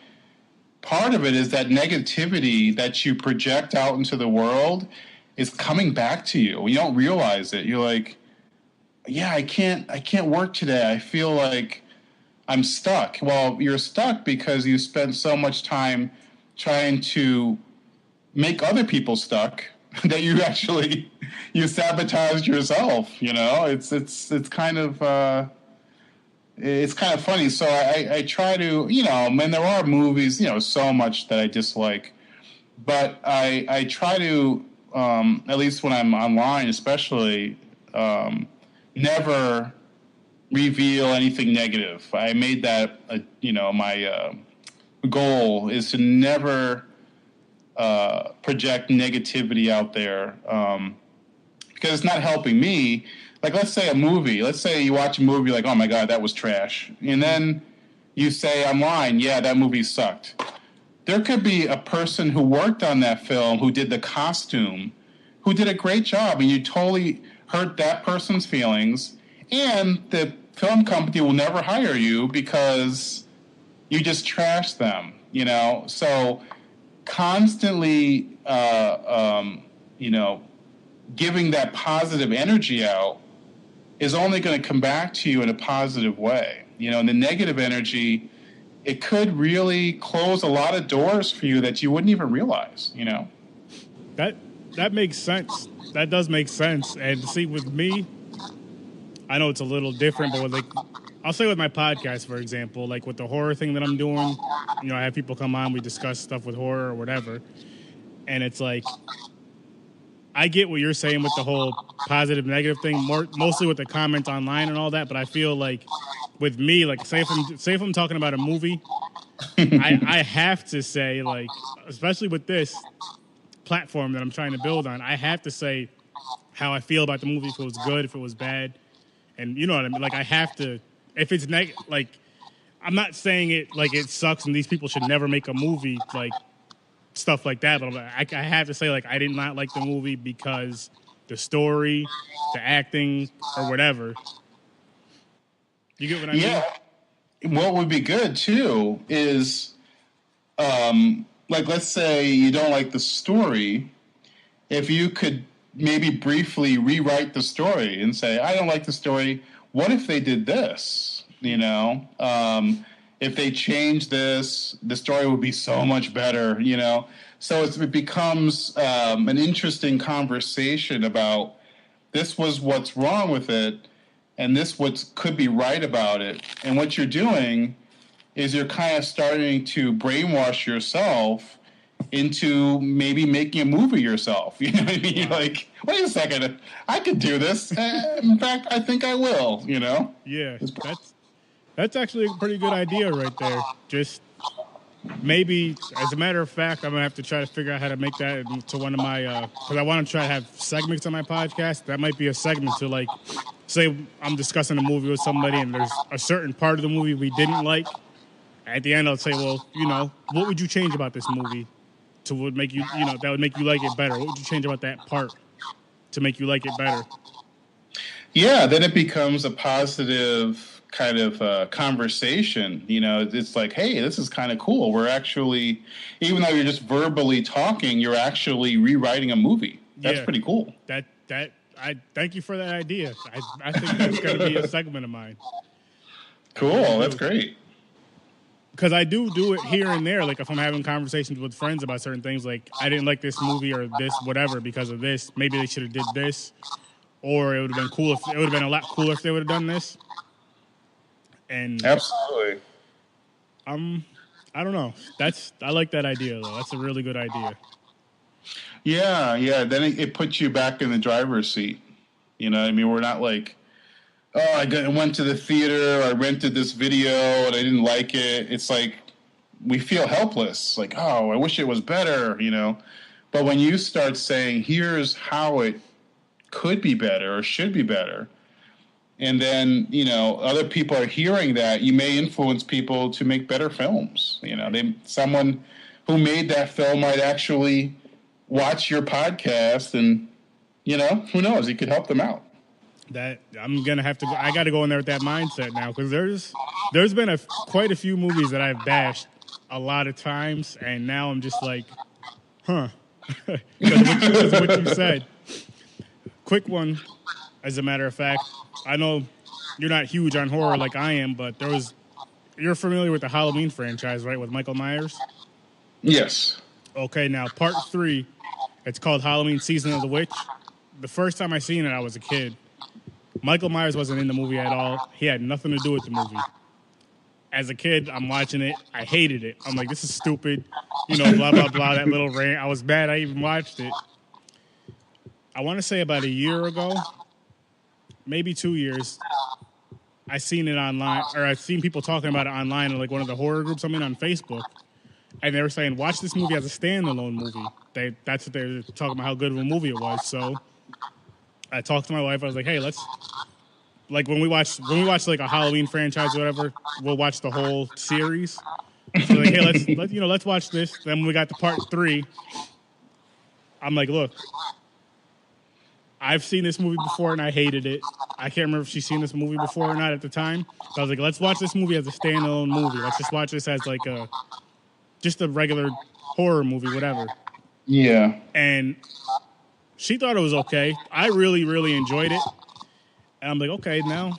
part of it is that negativity that you project out into the world is coming back to you. You don't realize it. You're like, yeah, I can't work today. I feel like I'm stuck. Well, you're stuck because you spent so much time trying to make other people stuck that you sabotaged yourself. It's kind of it's kind of funny. So I try to, when there are movies, so much that I dislike, but I try to, at least when I'm online, especially, never reveal anything negative. I made that, my goal is to never project negativity out there, because it's not helping me. Like, let's say you watch a movie, like, oh my God, that was trash. And then you say online, yeah, that movie sucked. There could be a person who worked on that film, who did the costume, who did a great job, and you totally hurt that person's feelings. And the film company will never hire you because you just trashed them, So constantly, giving that positive energy out is only going to come back to you in a positive way. And the negative energy, it could really close a lot of doors for you that you wouldn't even realize, That makes sense. That does make sense. And see, with me, I know it's a little different, but I'll say with my podcast, for example, like with the horror thing that I'm doing, I have people come on, we discuss stuff with horror or whatever. And it's like, I get what you're saying with the whole positive, negative thing, mostly with the comments online and all that. But I feel like with me, like say if I'm talking about a movie, I have to say, like, especially with this platform that I'm trying to build on, I have to say how I feel about the movie, if it was good, if it was bad. And you know what I mean? Like, I have to, if it's like, I'm not saying it like it sucks and these people should never make a movie, like, stuff like that. But I have to say, like, I did not like the movie because the story, the acting, or whatever. You get what I mean? Yeah. What would be good, too, is, like, let's say you don't like the story. If you could maybe briefly rewrite the story and say, I don't like the story. What if they did this? If they changed this, the story would be so much better, So it becomes an interesting conversation about this was what's wrong with it, and this what could be right about it. And what you're doing is you're kind of starting to brainwash yourself into maybe making a movie yourself. You know what I mean? You're like, wait a second, I could do this. In fact, I think I will, Yeah, that's actually a pretty good idea right there. Just maybe, as a matter of fact, I'm going to have to try to figure out how to make that into one of my, because I want to try to have segments on my podcast. That might be a segment to, like, say I'm discussing a movie with somebody and there's a certain part of the movie we didn't like. At the end, I'll say, well, what would you change about this movie to would make you, that would make you like it better? What would you change about that part to make you like it better? Yeah, then it becomes a positive kind of conversation. It's like, hey, this is kind of cool. We're actually, even though you're just verbally talking, you're actually rewriting a movie. That's pretty cool. I thank you for that idea. I think that's going to be a segment of mine. Cool, that's great. Because I do it here and there. Like, if I'm having conversations with friends about certain things, like, I didn't like this movie or this whatever because of this. Maybe they should have did this, or it would have been cool. It would have been a lot cooler if they would have done this. And absolutely, I don't know. I like that idea though. That's a really good idea. Yeah. Then it puts you back in the driver's seat. You know what I mean? We're not like, oh, I went to the theater, I rented this video, and I didn't like it. It's like we feel helpless. Like, oh, I wish it was better, But when you start saying, here's how it could be better or should be better, and then, other people are hearing that, you may influence people to make better films. Someone who made that film might actually watch your podcast and, who knows, you could help them out. That I'm going to have to, I got to go in there with that mindset now, because there's been quite a few movies that I've bashed a lot of times, and now I'm just like, because of what you said. Quick one, as a matter of fact. I know you're not huge on horror like I am, but you're familiar with the Halloween franchise, right, with Michael Myers? Yes. Okay, now part 3, it's called Halloween Season of the Witch. The first time I seen it, I was a kid. Michael Myers wasn't in the movie at all. He had nothing to do with the movie. As a kid, I'm watching it. I hated it. I'm like, this is stupid. You know, blah, blah, blah, that little rant. I was mad I even watched it. I want to say about a year ago, maybe 2 years, I seen it online, or I've seen people talking about it online in like one of the horror groups I'm in on Facebook. And they were saying, watch this movie as a standalone movie. That's what they were talking about, how good of a movie it was. So I talked to my wife. I was like, hey, let's, like when we watch like a Halloween franchise or whatever, we'll watch the whole series. So like, hey, let's watch this. Then when we got to part 3, I'm like, look, I've seen this movie before and I hated it. I can't remember if she's seen this movie before or not at the time. So I was like, let's watch this movie as a standalone movie. Let's just watch this as like just a regular horror movie, whatever. Yeah. And she thought it was okay. I really, really enjoyed it. And I'm like, okay, now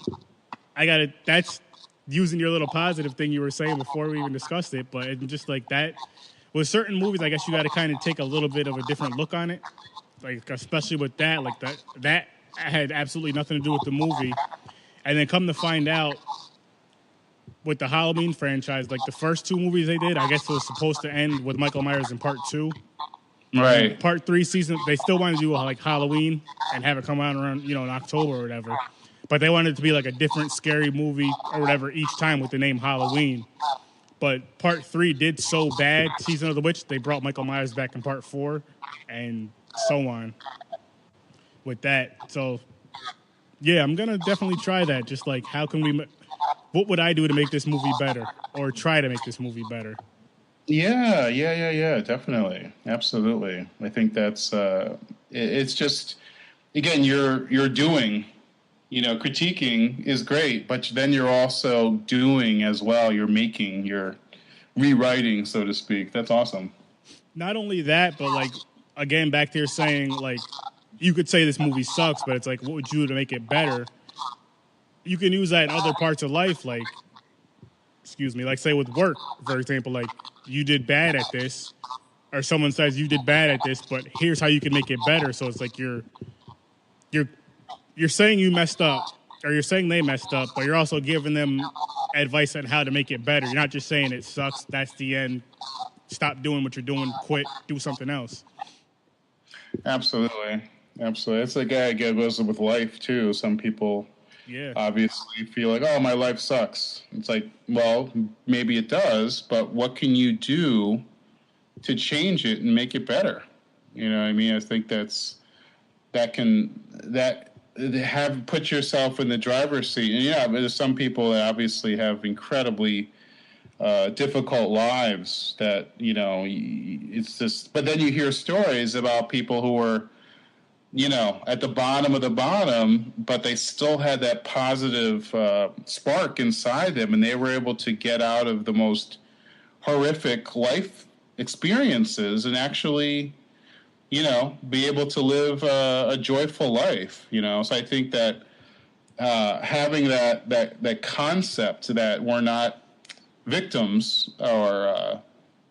I got it. That's using your little positive thing you were saying before we even discussed it. But it's just like that. With certain movies, I guess you got to kind of take a little bit of a different look on it. Like, especially with that, like that had absolutely nothing to do with the movie. And then come to find out, with the Halloween franchise, like the first 2 movies they did, I guess it was supposed to end with Michael Myers in part 2. Right. And part 3 season, they still wanted to do like Halloween and have it come out around, in October or whatever. But they wanted it to be like a different scary movie or whatever each time with the name Halloween. But part 3 did so bad, Season of the Witch, they brought Michael Myers back in part 4 and so on with that. So, yeah, I'm going to definitely try that. Just like, what would I do to make this movie better or try to make this movie better? Yeah, definitely. Absolutely. I think that's, it's just, again, you're doing, critiquing is great, but then you're also doing as well. You're making, you're rewriting, so to speak. That's awesome. Not only that, but like, again, back there saying, like, you could say this movie sucks, but it's like, what would you do to make it better? You can use that in other parts of life, like, like say with work, for example, like, you did bad at this, or someone says you did bad at this, but here's how you can make it better. So it's like you're saying you messed up, or you're saying they messed up, but you're also giving them advice on how to make it better. You're not just saying it sucks, that's the end, stop doing what you're doing, quit, do something else. Absolutely. It's like, it goes with life too. Some people obviously feel like, oh, my life sucks. It's like, well, maybe it does, but what can you do to change it and make it better? You know what I mean? I think put yourself in the driver's seat. And there's some people that obviously have incredibly difficult lives that, it's just, but then you hear stories about people who were, at the bottom of the bottom, but they still had that positive spark inside them, and they were able to get out of the most horrific life experiences and actually, be able to live a joyful life, So I think that having that concept that we're not victims or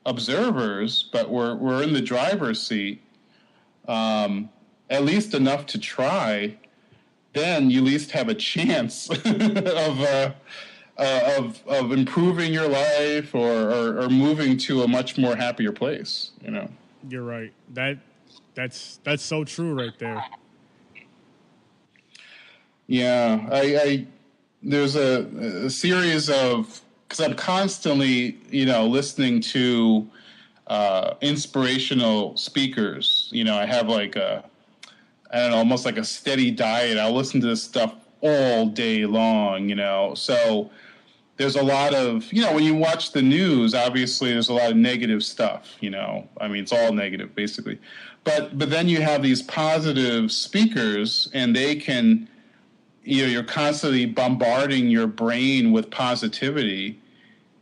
observers, but we're in the driver's seat, at least enough to try, then you at least have a chance of improving your life or moving to a much more happier place. You're right. That's so true right there. Yeah, I there's a series of, because I'm constantly listening to inspirational speakers. I have like almost like a steady diet. I'll listen to this stuff all day long, So there's a lot of, when you watch the news, obviously there's a lot of negative stuff, it's all negative basically. But then you have these positive speakers, and they can, you're constantly bombarding your brain with positivity.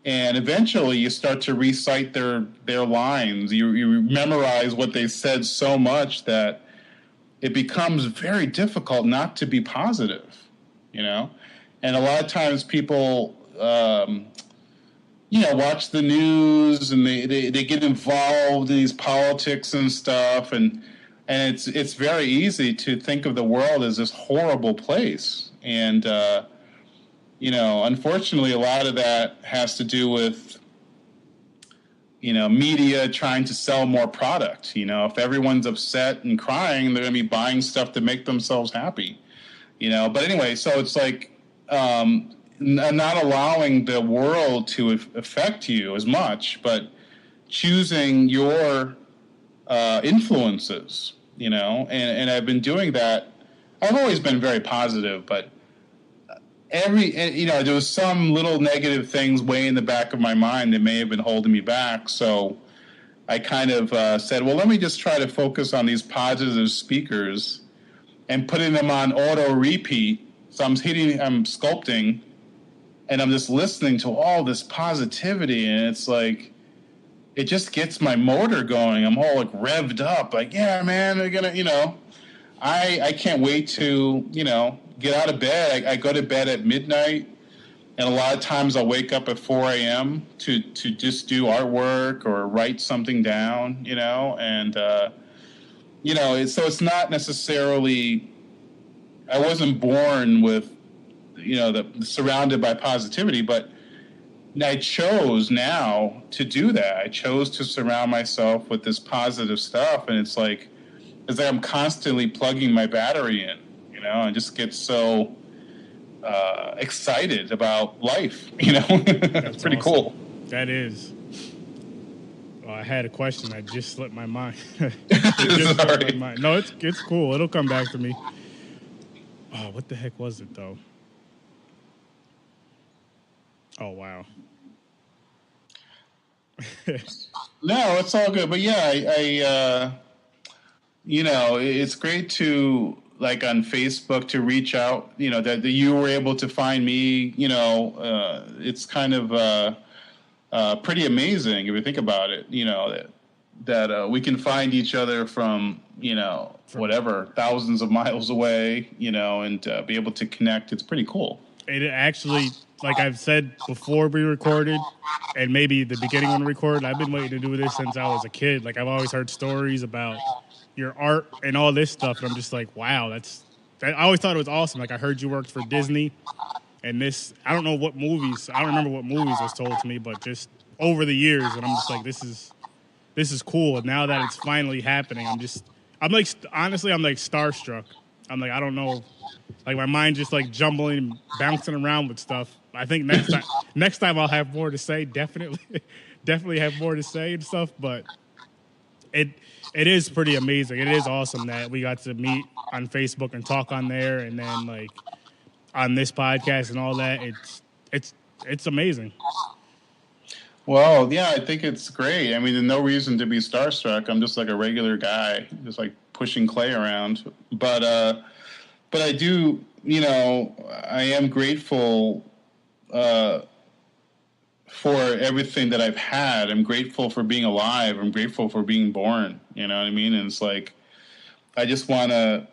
And eventually you start to recite their lines. You memorize what they said so much that it becomes very difficult not to be positive, And a lot of times people, watch the news and they get involved in these politics and stuff. And it's very easy to think of the world as this horrible place. And, unfortunately, a lot of that has to do with, media trying to sell more product. If everyone's upset and crying, they're going to be buying stuff to make themselves happy. But anyway, so it's like not allowing the world to affect you as much, but choosing your influences, and I've been doing that. I've always been very positive, but there was some little negative things way in the back of my mind that may have been holding me back. So I kind of said, well, let me just try to focus on these positive speakers and putting them on auto repeat. So I'm sculpting, and I'm just listening to all this positivity, and it's like, it just gets my motor going. I'm all like revved up, like, yeah, man, they're gonna, I can't wait to, get out of bed. I go to bed at midnight, and a lot of times I'll wake up at 4 a.m. to just do artwork or write something down, and, it's not necessarily, I wasn't born with, surrounded by positivity, but I chose now to do that. I chose to surround myself with this positive stuff, and it's like I'm constantly plugging my battery in, and just get so excited about life, It's pretty awesome. cool. That is. I had a question that just slipped my mind. Sorry. My mind. No, it's cool. It'll come back to me. Oh, what the heck was it, though? Oh, wow. No, it's all good. But yeah, I it's great to, like, on Facebook, to reach out, that you were able to find me, it's kind of pretty amazing if you think about it, that we can find each other from, whatever, thousands of miles away, and be able to connect. It's pretty cool. It actually, like I've said before we recorded, and maybe the beginning when we recorded, I've been waiting to do this since I was a kid. Like, I've always heard stories about your art and all this stuff, and I'm just like, wow, I always thought it was awesome. Like, I heard you worked for Disney, and I don't know what movies, I don't remember what movies was told to me, but just over the years, and I'm just like, this is cool. And now that it's finally happening, I'm like starstruck. I'm like, I don't know. Like, my mind just like jumbling, bouncing around with stuff. I think next time I'll have more to say. Definitely have more to say and stuff. But it is pretty amazing. It is awesome that we got to meet on Facebook and talk on there, and then like on this podcast and all that. It's amazing. Well, yeah, I think it's great. I mean, there's no reason to be starstruck. I'm just like a regular guy, just like pushing clay around. But I do, I am grateful for everything that I've had. I'm grateful for being alive. I'm grateful for being born. You know what I mean? And it's like, I just want to,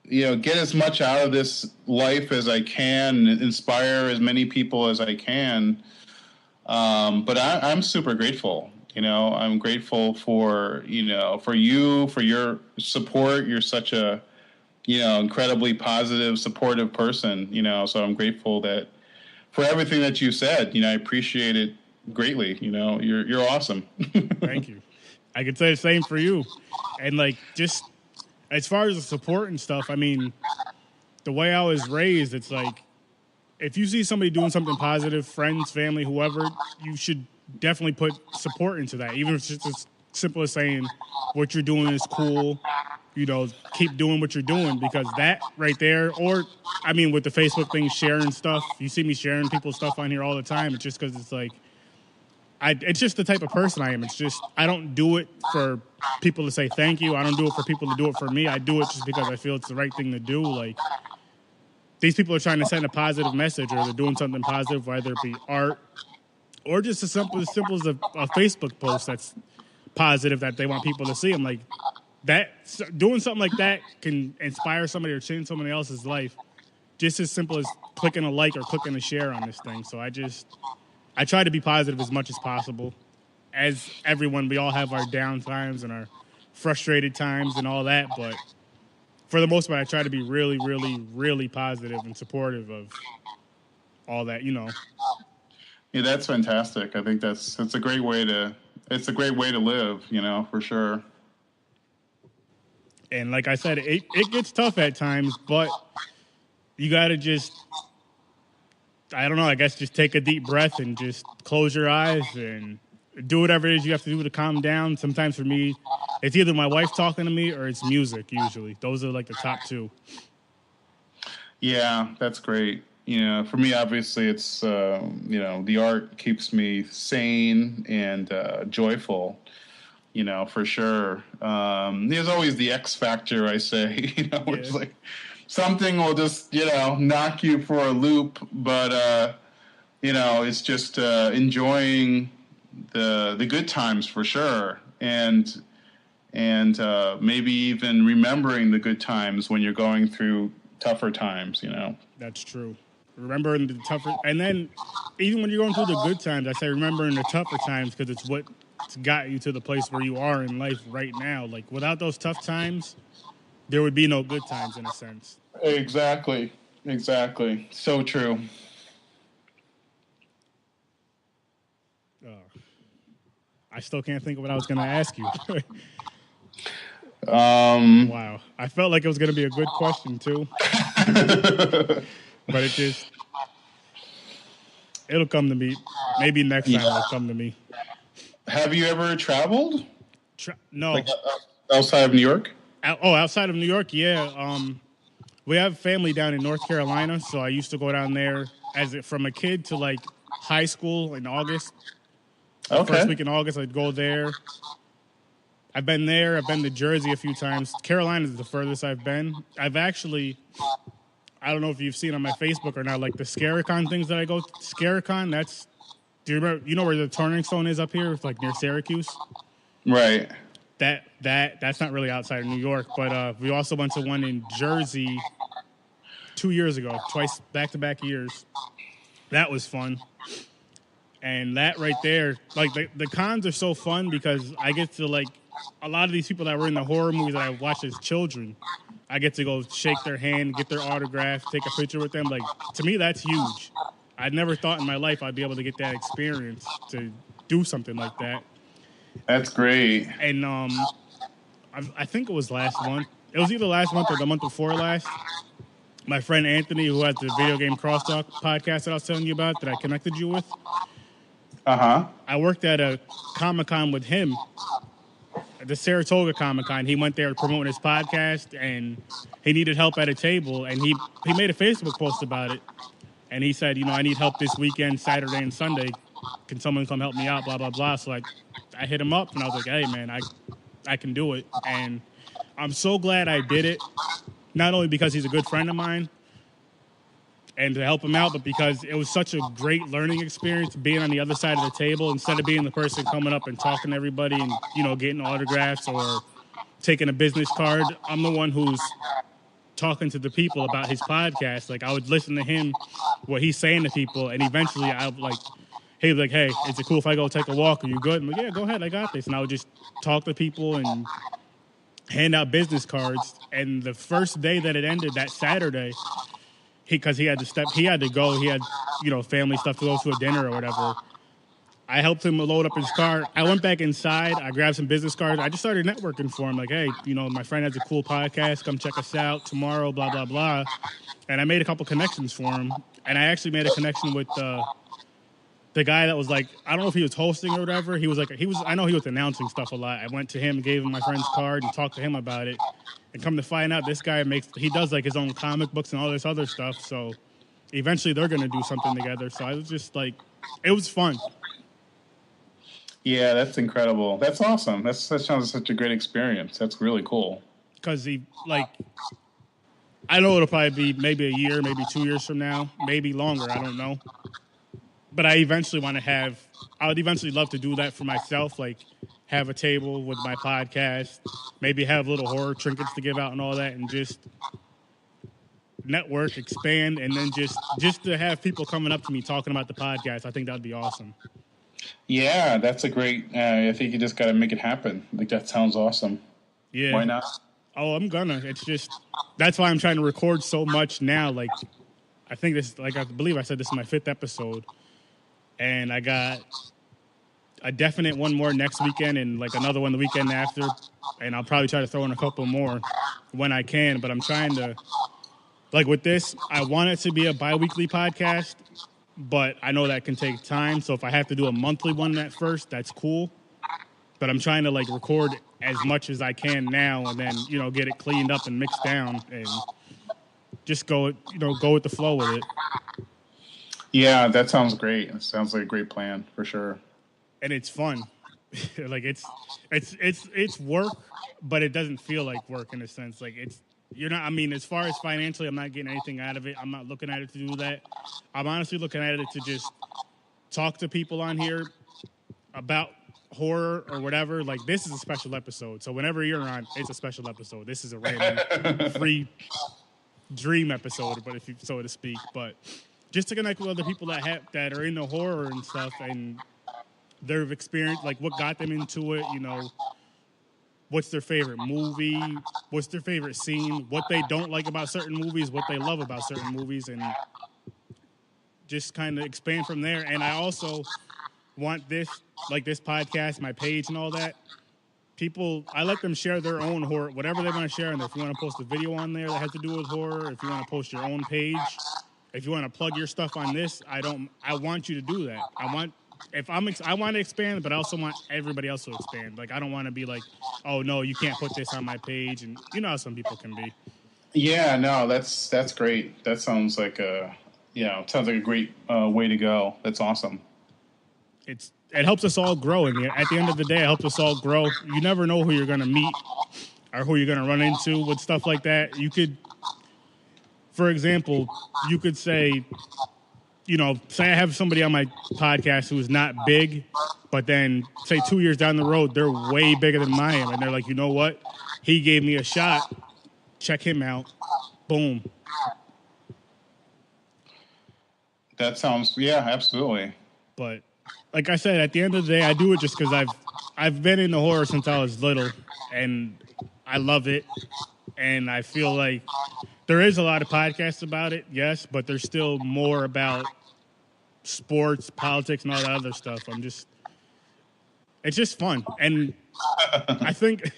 get as much out of this life as I can, inspire as many people as I can. But I'm super grateful. I'm grateful for, for you, for your support. You're such a, incredibly positive, supportive person, so I'm grateful for everything that you said. I appreciate it greatly. You're awesome. Thank you. I could say the same for you. And like, just as far as the support and stuff, I mean, the way I was raised, it's like, if you see somebody doing something positive, friends, family, whoever, you should definitely put support into that. Even if it's just as simple as saying, what you're doing is cool, keep doing what you're doing, because that right there, or, I mean, with the Facebook thing, sharing stuff, you see me sharing people's stuff on here all the time. It's just because it's like, it's just the type of person I am. It's just, I don't do it for people to say thank you. I don't do it for people to do it for me. I do it just because I feel it's the right thing to do. Like, these people are trying to send a positive message, or they're doing something positive, whether it be art or just as simple as a Facebook post that's positive that they want people to see. I'm like, doing something like that can inspire somebody or change somebody else's life, just as simple as clicking a like or clicking a share on this thing. So I try to be positive as much as possible. As everyone, we all have our down times and our frustrated times and all that, but for the most part, I try to be really, really, really positive and supportive of all that, you know. Yeah, that's fantastic. I think it's a great way to live, you know, for sure. And like I said, it gets tough at times, but you got to just, I don't know, I guess just take a deep breath and just close your eyes and do whatever it is you have to do to calm down. Sometimes for me, it's either my wife talking to me or it's music usually. Those are like the top two. Yeah, that's great. You know, for me, obviously, it's, you know, the art keeps me sane and joyful, you know, for sure. There's always the X factor, I say, you know, it's like something will just, you know, knock you for a loop, but, you know, it's just enjoying the good times for sure. And maybe even remembering the good times when you're going through tougher times, you know. That's true. Remembering the tougher, and then even when you're going through the good times, I say remembering the tougher times because it's what got you to the place where you are in life right now. Like without those tough times, there would be no good times in a sense. Exactly. So true. I still can't think of what I was going to ask you. Wow. I felt like it was going to be a good question too. But it'll come to me. Maybe next time it'll come to me. Have you ever traveled? No. Like, outside of New York? Outside of New York, yeah. We have family down in North Carolina, so I used to go down there from a kid to like high school in August. The first week in August, I'd go there. I've been there. I've been to Jersey a few times. Carolina is the furthest I've been. I've actually, I don't know if you've seen on my Facebook or not, like the Scaricon things that I go to. Scaricon, do you remember, you know where the Turning Stone is up here? It's like near Syracuse. Right. That's not really outside of New York, but we also went to one in Jersey 2 years ago, twice back-to-back years. That was fun. And that right there, like the cons are so fun because I get to like a lot of these people that were in the horror movies that I watched as children, I get to go shake their hand, get their autograph, take a picture with them. Like to me, that's huge. I never thought in my life I'd be able to get that experience to do something like that. That's great. And I think it was last month. It was either last month or the month before last. My friend Anthony, who has the Video Game Crosstalk podcast that I was telling you about, that I connected you with. I worked at a Comic-Con with him, the Saratoga Comic-Con. He went there promoting his podcast, and he needed help at a table, and he made a Facebook post about it. And he said, you know, I need help this weekend, Saturday and Sunday. Can someone come help me out, blah, blah, blah. So I hit him up, and I was like, hey, man, I can do it. And I'm so glad I did it, not only because he's a good friend of mine, and to help him out, but because it was such a great learning experience being on the other side of the table instead of being the person coming up and talking to everybody and, you know, getting autographs or taking a business card. I'm the one who's talking to the people about his podcast. Like, I would listen to him, what he's saying to people, and eventually I would hey, is it cool if I go take a walk? Are you good? I'm like, yeah, go ahead, I got this. And I would just talk to people and hand out business cards. And the first day that it ended, that Saturday, because he had to go. He had, you know, family stuff to go to a dinner or whatever. I helped him load up his car. I went back inside. I grabbed some business cards. I just started networking for him. Like, hey, you know, my friend has a cool podcast. Come check us out tomorrow, blah, blah, blah. And I made a couple connections for him. And I actually made a connection with the guy that was like, I don't know if he was hosting or whatever. I know he was announcing stuff a lot. I went to him, gave him my friend's card, and talked to him about it. And come to find out, this guy he does like his own comic books and all this other stuff. So eventually they're going to do something together. So I was just like, it was fun. Yeah, that's incredible. That's awesome. That sounds such a great experience. That's really cool. Because I know it'll probably be maybe a year, maybe 2 years from now, maybe longer. I don't know. But I would eventually love to do that for myself. Like, have a table with my podcast, maybe have little horror trinkets to give out and all that, and just network, expand, and then just to have people coming up to me talking about the podcast. I think that'd be awesome. Yeah, that's a great. I think you just got to make it happen. Like, that sounds awesome. Yeah. Why not? Oh, I'm gonna. It's just that's why I'm trying to record so much now. Like, I think this, like I believe I said this is my 5th episode, and I got a definite one more next weekend and like another one the weekend after, and I'll probably try to throw in a couple more when I can. But I'm trying to, like with this, I want it to be a bi-weekly podcast, but I know that can take time. So if I have to do a monthly one at first, that's cool. But I'm trying to like record as much as I can now, and then get it cleaned up and mixed down, and just go with the flow with it. Yeah, that sounds great. It sounds like a great plan for sure. And it's fun. Like it's work, but it doesn't feel like work in a sense. Like you're not. I mean, as far as financially, I'm not getting anything out of it. I'm not looking at it to do that. I'm honestly looking at it to just talk to people on here about horror or whatever. Like, this is a special episode, so whenever you're on, it's a special episode. This is a random free dream episode, but so to speak. But just to connect with other people that are into horror and stuff, and their experience, like what got them into it, what's their favorite movie, what's their favorite scene, what they don't like about certain movies, what they love about certain movies, and just kind of expand from there. And I also want this podcast, my page and all that, people, I let them share their own horror, whatever they want to share. And if you want to post a video on there that has to do with horror, if you want to post your own page, if you want to plug your stuff on this, I want you to do that. I want to expand, but I also want everybody else to expand. Like, I don't want to be like, oh no, you can't put this on my page, and you know how some people can be. Yeah, no, that's great. That sounds like a great way to go. That's awesome. It helps us all grow, and at the end of the day, it helps us all grow. You never know who you're going to meet or who you're going to run into with stuff like that. You could, for example, say I have somebody on my podcast who is not big, but then say 2 years down the road, they're way bigger than I am. And they're like, you know what? He gave me a shot. Check him out. Boom. That sounds, yeah, absolutely. But like I said, at the end of the day, I do it just because I've been into horror since I was little, and I love it. And I feel like there is a lot of podcasts about it, yes, but there's still more about sports, politics, and all that other stuff. It's just fun. And I think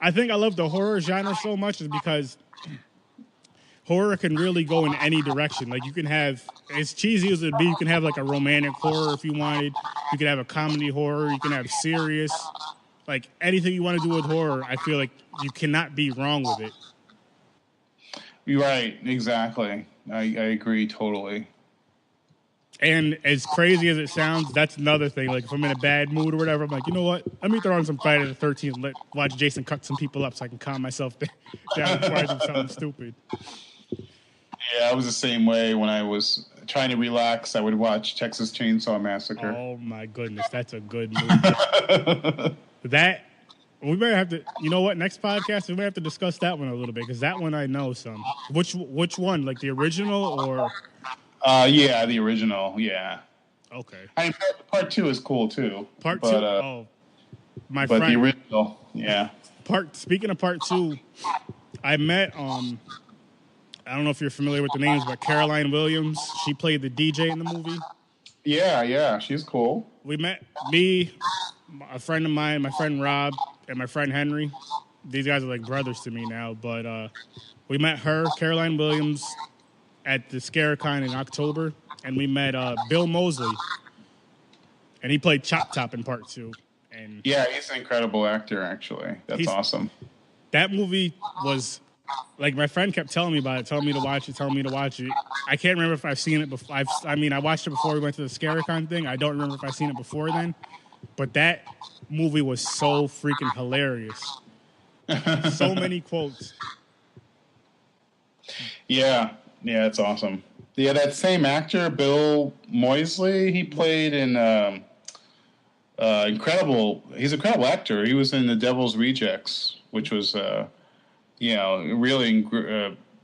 I love the horror genre so much is because horror can really go in any direction. Like, you can have, as cheesy as it be, you can have like a romantic horror if you wanted. You can have a comedy horror. You can have serious. Like, anything you want to do with horror, I feel like you cannot be wrong with it. You're right. Exactly. I agree totally. And as crazy as it sounds, that's another thing. Like, if I'm in a bad mood or whatever, I'm like, you know what? Let me throw on some Friday the 13th. Watch Jason cut some people up so I can calm myself down before I do something stupid. Yeah, I was the same way. When I was trying to relax, I would watch Texas Chainsaw Massacre. Oh, my goodness. That's a good movie. We may have to, you know what, next podcast, we may have to discuss that one a little bit, because that one I know some. Which one? Like the original or? Yeah, the original, yeah. Okay. I mean, part 2 is cool, too. Part 2? My friend. But the original, yeah. Speaking of part 2, I met, I don't know if you're familiar with the names, but Caroline Williams. She played the DJ in the movie. Yeah, she's cool. We met, a friend of mine, my friend Rob, and my friend Henry. These guys are like brothers to me now, but we met her, Caroline Williams, at the ScareCon in October, and we met Bill Moseley, and he played Chop Top in part 2. And yeah, he's an incredible actor, actually. That's awesome. That movie was, like, my friend kept telling me about it, telling me to watch it. I can't remember if I've seen it before. I watched it before we went to the ScareCon thing. I don't remember if I've seen it before then, but that movie was so freaking hilarious. So many quotes. Yeah, it's awesome. Yeah, that same actor, Bill Moseley, he played in incredible. He's an incredible actor. He was in The Devil's Rejects, which was really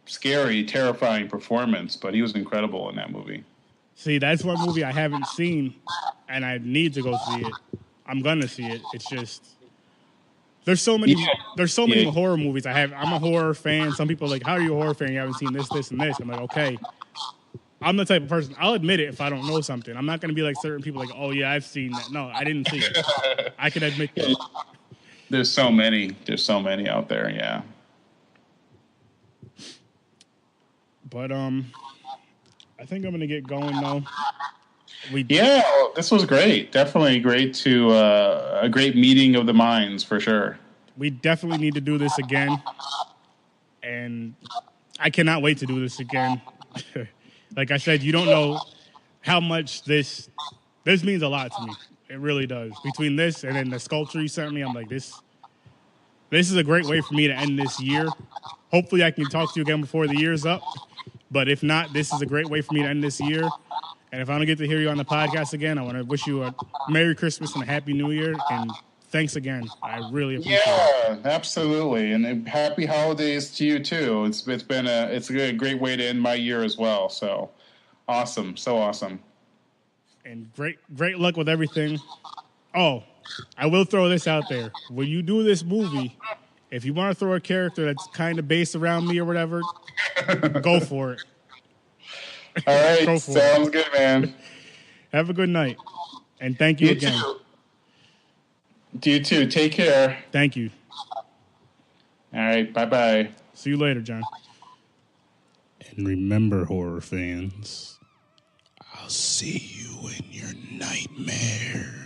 scary, terrifying performance. But he was incredible in that movie. See, that's one movie I haven't seen, and I need to go see it. I'm gonna see it. It's just There's so many. Yeah. There's so many Yeah. horror movies. I'm a horror fan. Some people are like, "How are you a horror fan? You haven't seen this, this, and this." I'm like, okay. I'm the type of person. I'll admit it if I don't know something. I'm not going to be like certain people, like, "Oh yeah, I've seen that." No, I didn't see it. I can admit that. There's so many. There's so many out there. Yeah. But I think I'm going to get going though. Yeah, well, this was great. Definitely great to a great meeting of the minds for sure. We definitely need to do this again, and I cannot wait to do this again. Like I said, you don't know how much this means a lot to me. It really does. Between this and then the sculpture you sent me, I'm like, this is a great way for me to end this year. Hopefully, I can talk to you again before the year's up. But if not, this is a great way for me to end this year. And if I don't get to hear you on the podcast again, I want to wish you a Merry Christmas and a Happy New Year. And thanks again. I really appreciate it. Yeah, absolutely, and happy holidays to you too. It's a great way to end my year as well. So awesome, so awesome. And great luck with everything. Oh, I will throw this out there. When you do this movie, if you want to throw a character that's kind of based around me or whatever, go for it. All right, sounds good, man. Have a good night. And thank you again. Too. You too. Take care. Thank you. All right, bye-bye. See you later, John. And remember, horror fans, I'll see you in your nightmare.